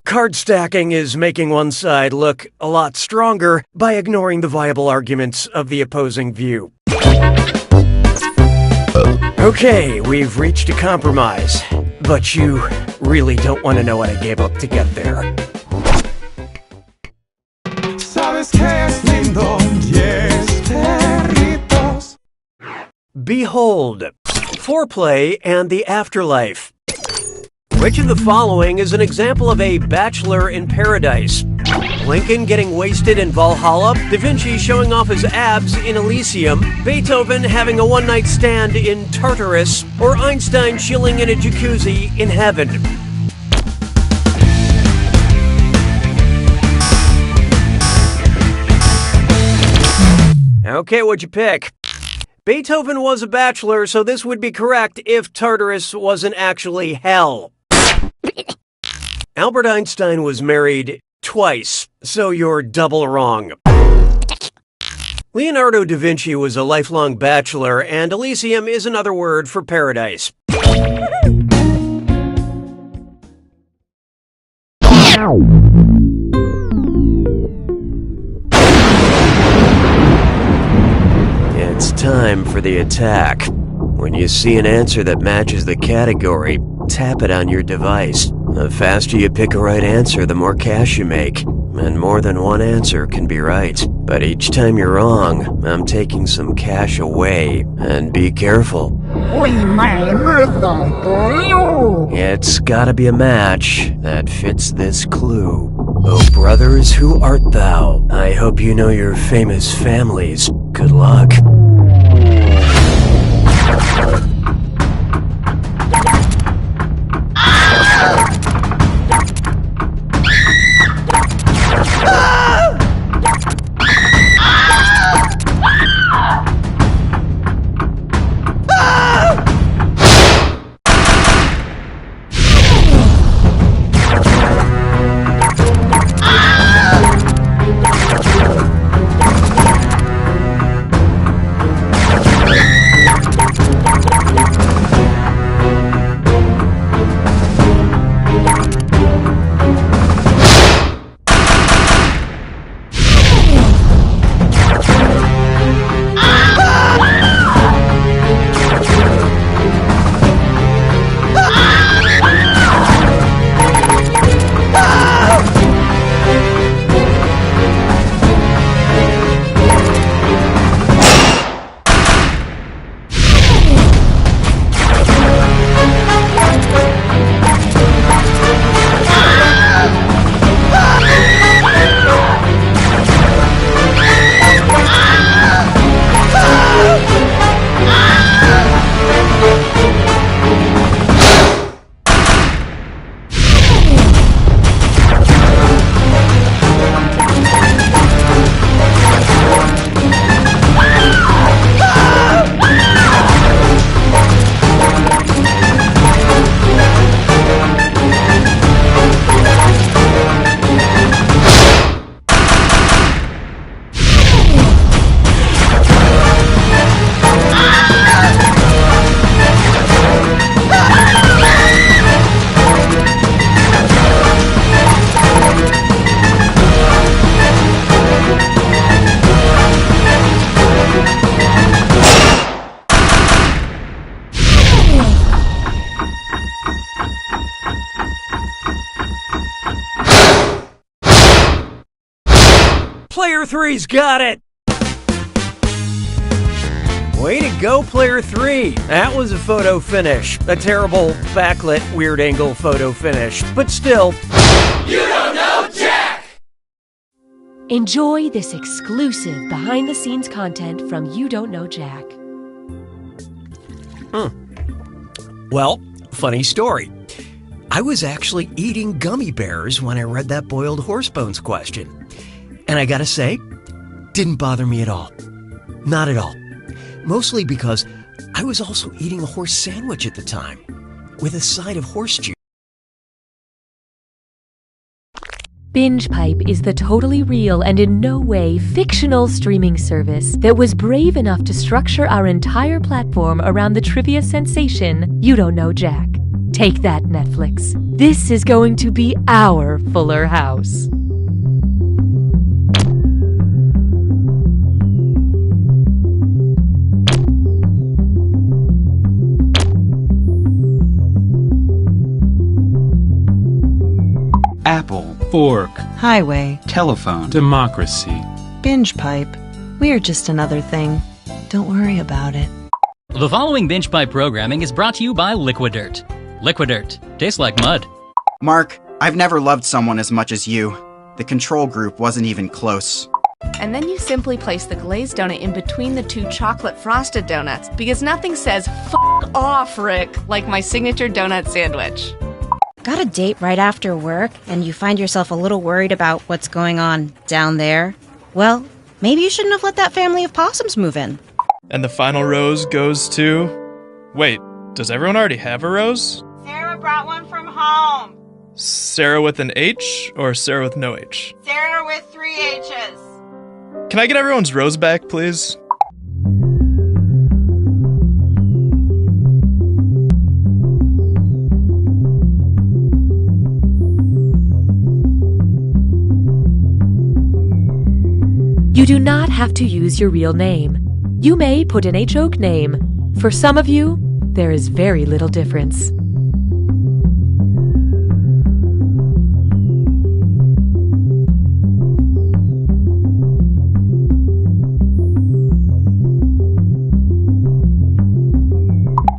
Card stacking is making one side look a lot stronger by ignoring the viable arguments of the opposing view. Okay, we've reached a compromise, but you really don't want to know what I gave up to get there. Sabes que es lindo, yes, perritos. Behold, foreplay and the afterlife. Which of the following is an example of a bachelor in paradise? Lincoln getting wasted in Valhalla, Da Vinci showing off his abs in Elysium, Beethoven having a one-night stand in Tartarus, or Einstein chilling in a jacuzzi in heaven? Okay, what'd you pick? Beethoven was a bachelor, so this would be correct if Tartarus wasn't actually hell. Albert Einstein was married twice, so you're double wrong. Leonardo da Vinci was a lifelong bachelor, and Elysium is another word for paradise. It's time for the attack. When you see an answer that matches the category, tap it on your device. The faster you pick a right answer, the more cash you make. And more than one answer can be right. But each time you're wrong, I'm taking some cash away. And be careful. It's gotta be a match that fits this clue. Oh, brothers, who art thou? I hope you know your famous families. Good luck. Player 3's got it! Way to go, Player 3! That was a photo finish. A terrible, backlit, weird angle photo finish. But still... You don't know Jack! Enjoy this exclusive behind-the-scenes content from You Don't Know Jack. Well, funny story. I was actually eating gummy bears when I read that boiled horse bones question. And I gotta say, didn't bother me at all. Not at all. Mostly because I was also eating a horse sandwich at the time, with a side of horse juice. Binge Pipe is the totally real and in no way fictional streaming service that was brave enough to structure our entire platform around the trivia sensation You Don't Know Jack. Take that, Netflix. This is going to be our Fuller House. Apple, fork, highway, telephone, democracy, binge pipe. We're just another thing. Don't worry about it. The following Binge Pipe programming is brought to you by Liquidirt. Liquidirt. Tastes like mud. Mark, I've never loved someone as much as you. The control group wasn't even close. And then you simply place the glazed donut in between the two chocolate frosted donuts, because nothing says "f*** off, Rick" like my signature donut sandwich. Got a date right after work, and you find yourself a little worried about what's going on down there? Well, maybe you shouldn't have let that family of possums move in. And the final rose goes to... Wait, does everyone already have a rose? Sarah brought one from home. Sarah with an H or Sarah with no H? Sarah with 3 H's. Can I get everyone's rose back, please? You do not have to use your real name. You may put in a joke name. For some of you, there is very little difference.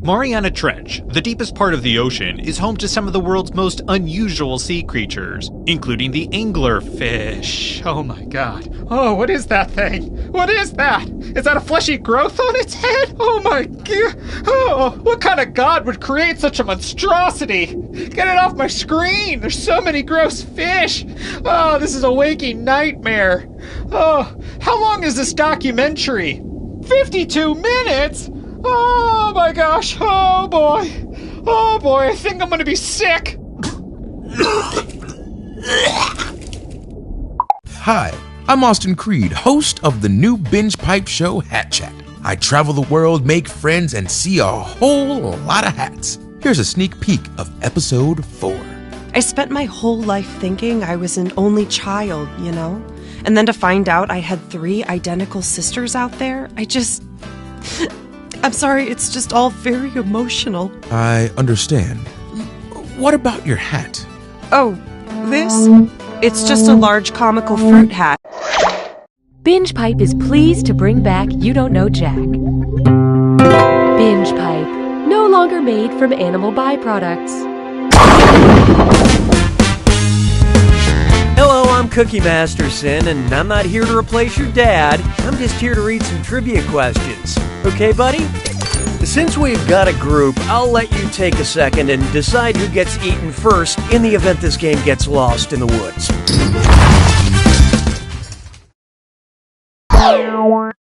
Mariana Trench, the deepest part of the ocean, is home to some of the world's most unusual sea creatures, including the anglerfish. Oh my god. Oh, what is that thing? What is that? Is that a fleshy growth on its head? Oh my god. Oh, what kind of god would create such a monstrosity? Get it off my screen. There's so many gross fish. Oh, this is a waking nightmare. Oh, how long is this documentary? 52 minutes? Oh my gosh, oh boy, I think I'm gonna be sick. Hi, I'm Austin Creed, host of the new Binge Pipe show Hat Chat. I travel the world, make friends, and see a whole lot of hats. Here's a sneak peek of episode 4. I spent my whole life thinking I was an only child, you know? And then to find out I had 3 identical sisters out there, I'm sorry, it's just all very emotional. I understand. What about your hat? Oh, this? It's just a large comical fruit hat. Binge Pipe is pleased to bring back You Don't Know Jack. Binge Pipe, no longer made from animal byproducts. Hello, I'm Cookie Masterson, and I'm not here to replace your dad. I'm just here to read some trivia questions. Okay, buddy? Since we've got a group, I'll let you take a second and decide who gets eaten first in the event this game gets lost in the woods.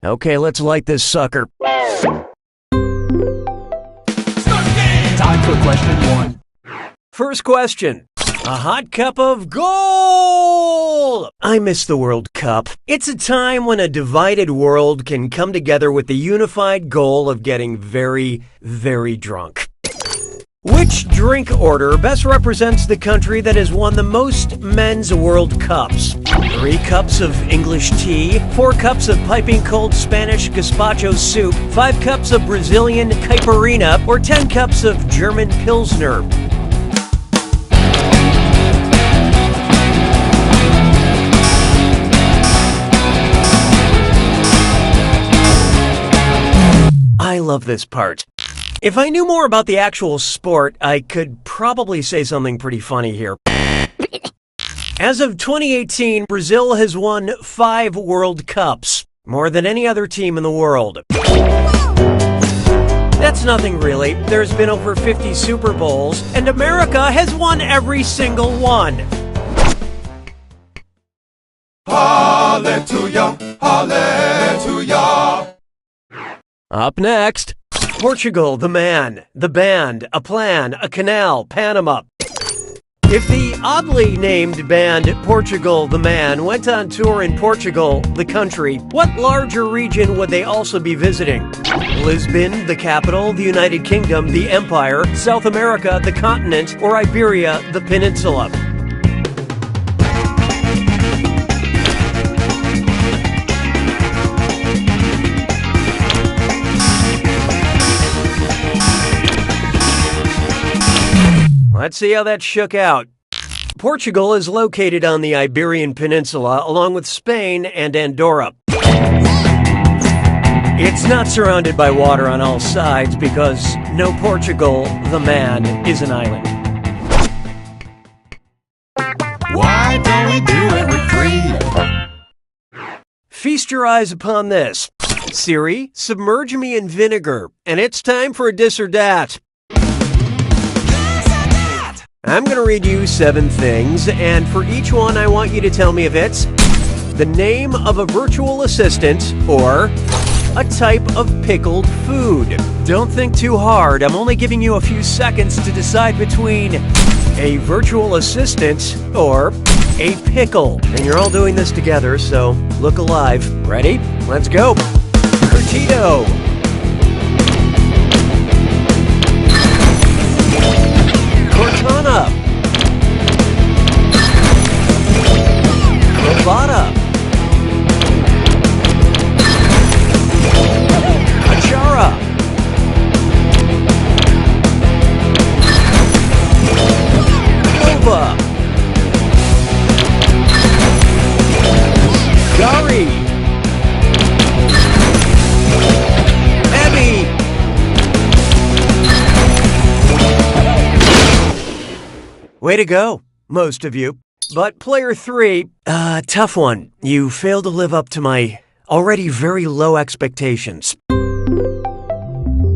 Okay, let's light this sucker. Time for question 1. First question. A hot cup of gold! I miss the World Cup. It's a time when a divided world can come together with the unified goal of getting very, very drunk. Which drink order best represents the country that has won the most men's World Cups? 3 cups of English tea, 4 cups of piping cold Spanish gazpacho soup, 5 cups of Brazilian caipirinha, or 10 cups of German Pilsner? I love this part. If I knew more about the actual sport, I could probably say something pretty funny here. As of 2018, Brazil has won 5 World Cups, more than any other team in the world. That's nothing really. There's been over 50 Super Bowls, and America has won every single one. Hallelujah, hallelujah. Up next, Portugal, the man, the band, a plan, a canal, Panama. If the oddly named band Portugal, the man, went on tour in Portugal, the country, what larger region would they also be visiting? Lisbon, the capital, the United Kingdom, the Empire, South America, the continent, or Iberia, the peninsula? Let's see how that shook out. Portugal is located on the Iberian Peninsula, along with Spain and Andorra. It's not surrounded by water on all sides because no Portugal, the man, is an island. Why don't we do it with 3? Feast your eyes upon this. Siri, submerge me in vinegar, and it's time for a this or that. I'm going to read you 7 things, and for each one I want you to tell me if it's the name of a virtual assistant or a type of pickled food. Don't think too hard. I'm only giving you a few seconds to decide between a virtual assistant or a pickle. And you're all doing this together, so look alive. Ready? Let's go. Curtido. Cortana. Robata. Achara. Nova. Gari. Emmy. Way to go, most of you. But player 3, tough one. You failed to live up to my already very low expectations.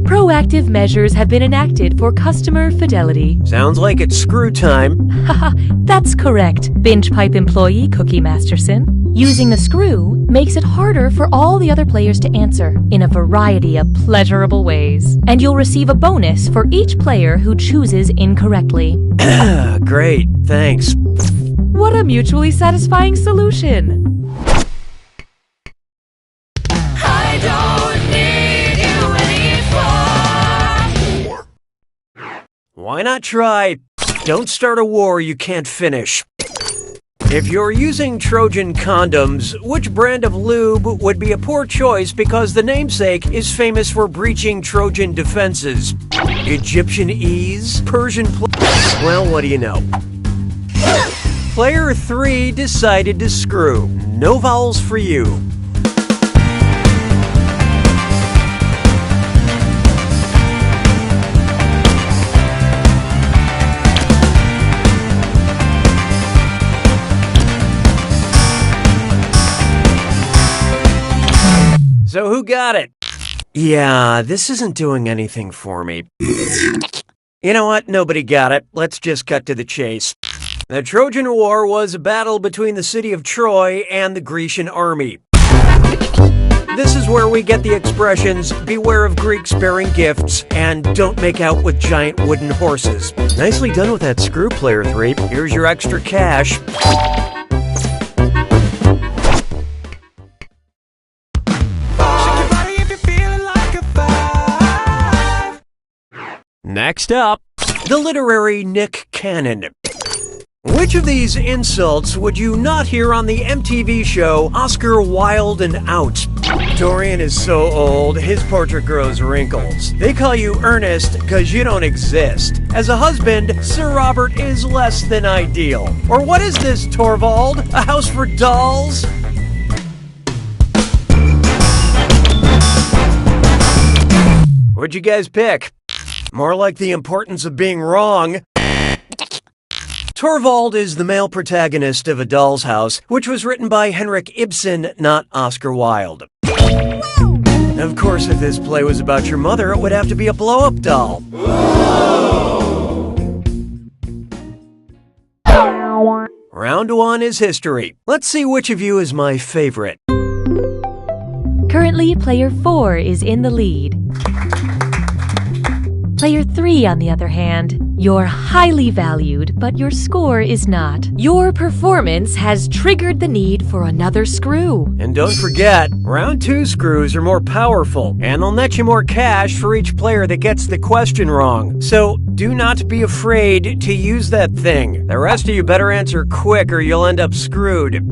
Proactive measures have been enacted for customer fidelity. Sounds like it's screw time. Haha, that's correct, Binge Pipe employee Cookie Masterson. Using the screw makes it harder for all the other players to answer in a variety of pleasurable ways. And you'll receive a bonus for each player who chooses incorrectly. Great, thanks. What a mutually satisfying solution. I don't need you anymore. Why not try Don't Start a War You Can't Finish? If you're using Trojan condoms, which brand of lube would be a poor choice because the namesake is famous for breaching Trojan defenses? Egyptian ease? Persian well, what do you know? Player 3 decided to screw. No vowels for you. So who got it? Yeah, this isn't doing anything for me. You know what? Nobody got it. Let's just cut to the chase. The Trojan War was a battle between the city of Troy and the Grecian army. This is where we get the expressions, beware of Greeks bearing gifts, and don't make out with giant wooden horses. Nicely done with that screw, player 3. Here's your extra cash. Next up, the literary Nick Cannon. Which of these insults would you not hear on the MTV show Oscar Wilde and Out? Dorian is so old, his portrait grows wrinkles. They call you Ernest because you don't exist. As a husband, Sir Robert is less than ideal. Or what is this, Torvald? A house for dolls? What'd you guys pick? More like the importance of being wrong. Torvald is the male protagonist of A Doll's House, which was written by Henrik Ibsen, not Oscar Wilde. Of course, if this play was about your mother, it would have to be a blow-up doll. Round 1 is history. Let's see which of you is my favorite. Currently, player 4 is in the lead. Player 3, on the other hand, you're highly valued, but your score is not. Your performance has triggered the need for another screw. And don't forget, round 2 screws are more powerful, and they'll net you more cash for each player that gets the question wrong. So do not be afraid to use that thing. The rest of you better answer quick or you'll end up screwed.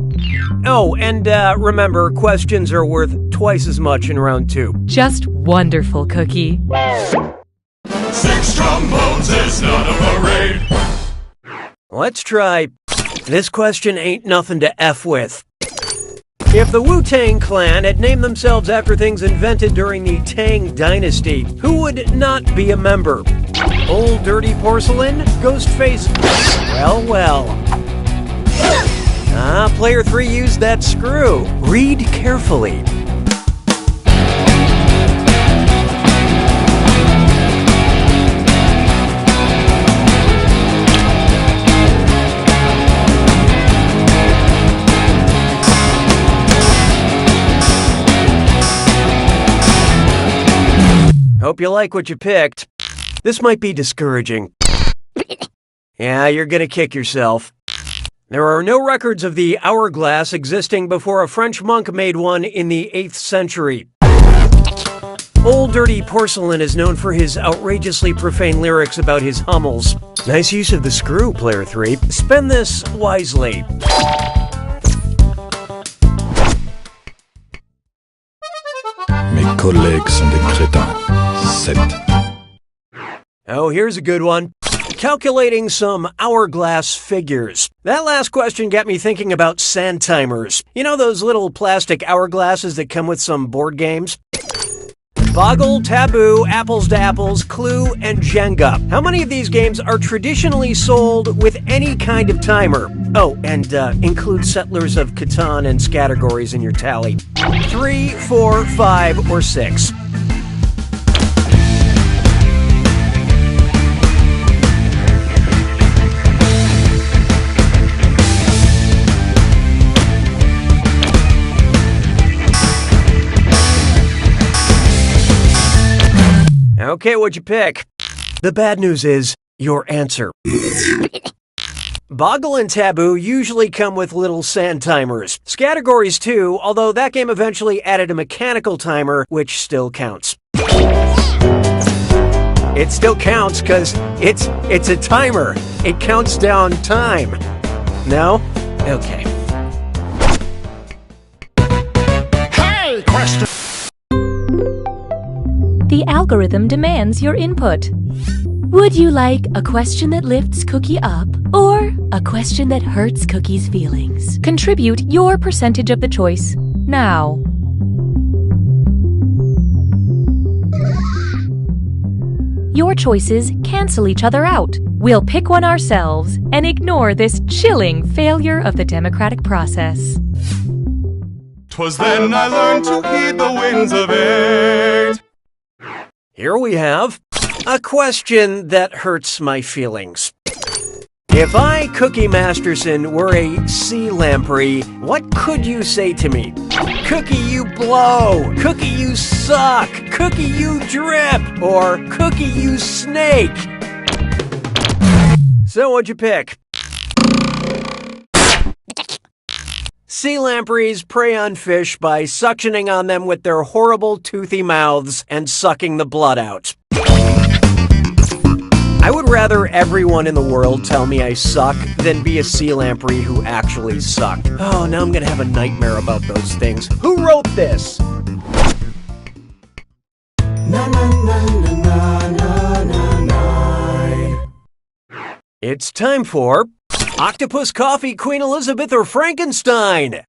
Oh, and remember, questions are worth twice as much in round 2. Just wonderful, Cookie. 6 trombones is not a parade. Let's try. This question ain't nothing to F with. If the Wu-Tang Clan had named themselves after things invented during the Tang Dynasty, who would not be a member? Old Dirty Porcelain? Ghostface? Well. Player 3 used that screw. Read carefully. Hope you like what you picked. This might be discouraging. Yeah, you're gonna kick yourself. There are no records of the hourglass existing before a French monk made one in the 8th century. Old Dirty Porcelain is known for his outrageously profane lyrics about his Hummels. Nice use of the screw, Player 3. Spend this wisely. Mes collègues sont des crétins. 7. Oh, here's a good one. Calculating some hourglass figures. That last question got me thinking about sand timers. You know those little plastic hourglasses that come with some board games? Boggle, Taboo, Apples to Apples, Clue, and Jenga. How many of these games are traditionally sold with any kind of timer? Oh, and include Settlers of Catan and Scattergories in your tally. 3, 4, 5, or 6. Okay, what'd you pick? The bad news is your answer. Boggle and Taboo usually come with little sand timers. Scattergories too, although that game eventually added a mechanical timer, which still counts. It still counts because it's a timer. It counts down time. No? Okay. Hey, question! The algorithm demands your input. Would you like a question that lifts Cookie up or a question that hurts Cookie's feelings? Contribute your percentage of the choice now. Your choices cancel each other out. We'll pick one ourselves and ignore this chilling failure of the democratic process. 'Twas then I learned to heed the winds of 8. Here we have a question that hurts my feelings. If I, Cookie Masterson, were a sea lamprey, what could you say to me? Cookie, you blow! Cookie, you suck! Cookie, you drip! Or Cookie, you snake! So what'd you pick? Sea lampreys prey on fish by suctioning on them with their horrible toothy mouths and sucking the blood out. I would rather everyone in the world tell me I suck than be a sea lamprey who actually sucked. Oh, now I'm gonna have a nightmare about those things. Who wrote this? It's time for Octopus Coffee, Queen Elizabeth, or Frankenstein?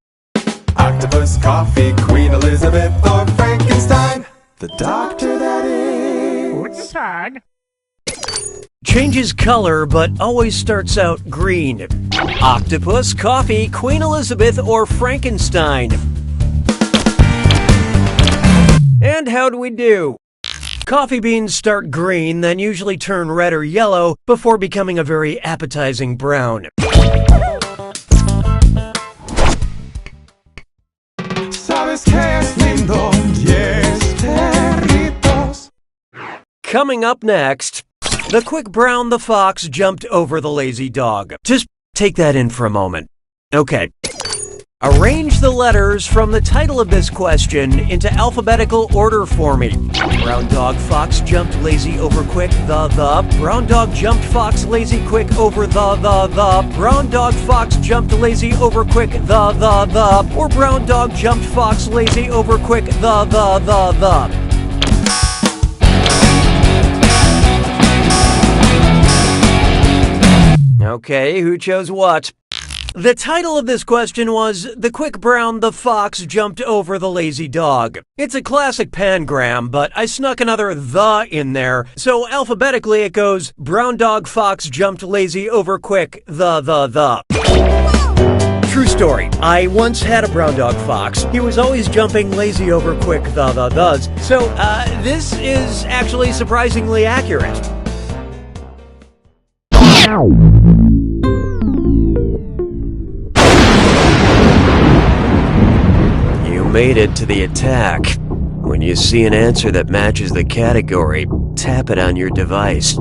Octopus, coffee, Queen Elizabeth, or Frankenstein. The doctor, that is. Tag. Changes color, but always starts out green. Octopus, coffee, Queen Elizabeth, or Frankenstein? And how do we do? Coffee beans start green, then usually turn red or yellow before becoming a very appetizing brown. Sabes que es lindo, yes, perritos. Coming up next, the quick Brown the Fox jumped over the lazy dog. Just take that in for a moment. Okay. Arrange the letters from the title of this question into alphabetical order for me. Brown dog, fox jumped lazy over quick, the. Brown dog jumped fox lazy quick over the. Brown dog, fox jumped lazy over quick, the. Or brown dog jumped fox lazy over quick, the. Okay, who chose what? The title of this question was The Quick Brown the Fox Jumped Over the Lazy Dog. It's a classic pangram, but I snuck another the in there, so alphabetically it goes Brown Dog Fox Jumped Lazy Over Quick the. True story. I once had a brown dog fox. He was always jumping lazy over quick the. So, this is actually surprisingly accurate. You made it to the attack. When you see an answer that matches the category, tap it on your device.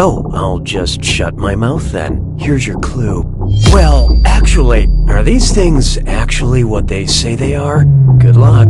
Oh, I'll just shut my mouth then. Here's your clue. Well, actually, are these things actually what they say they are? Good luck.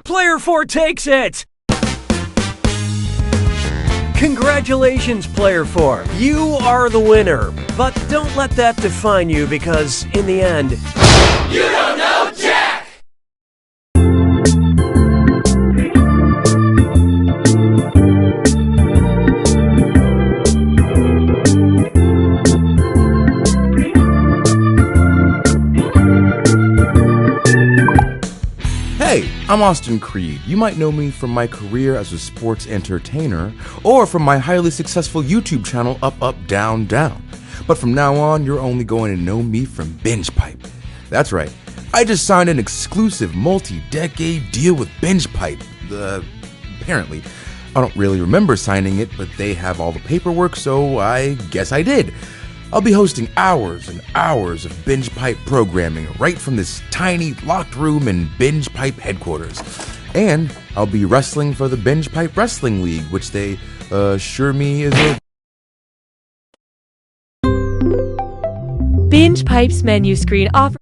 Player 4 takes it! Congratulations, Player 4. You are the winner. But don't let that define you because, in the end, you don't know Jack! Hey, I'm Austin Creed. You might know me from my career as a sports entertainer or from my highly successful YouTube channel Up Up Down Down. But from now on, you're only going to know me from Binge Pipe. That's right. I just signed an exclusive multi-decade deal with Binge Pipe. Apparently. I don't really remember signing it, but they have all the paperwork, so I guess I did. I'll be hosting hours and hours of Binge Pipe programming right from this tiny locked room in Binge Pipe headquarters. And I'll be wrestling for the Binge Pipe Wrestling League, which they assure me is a... Binge Pipe's menu screen offers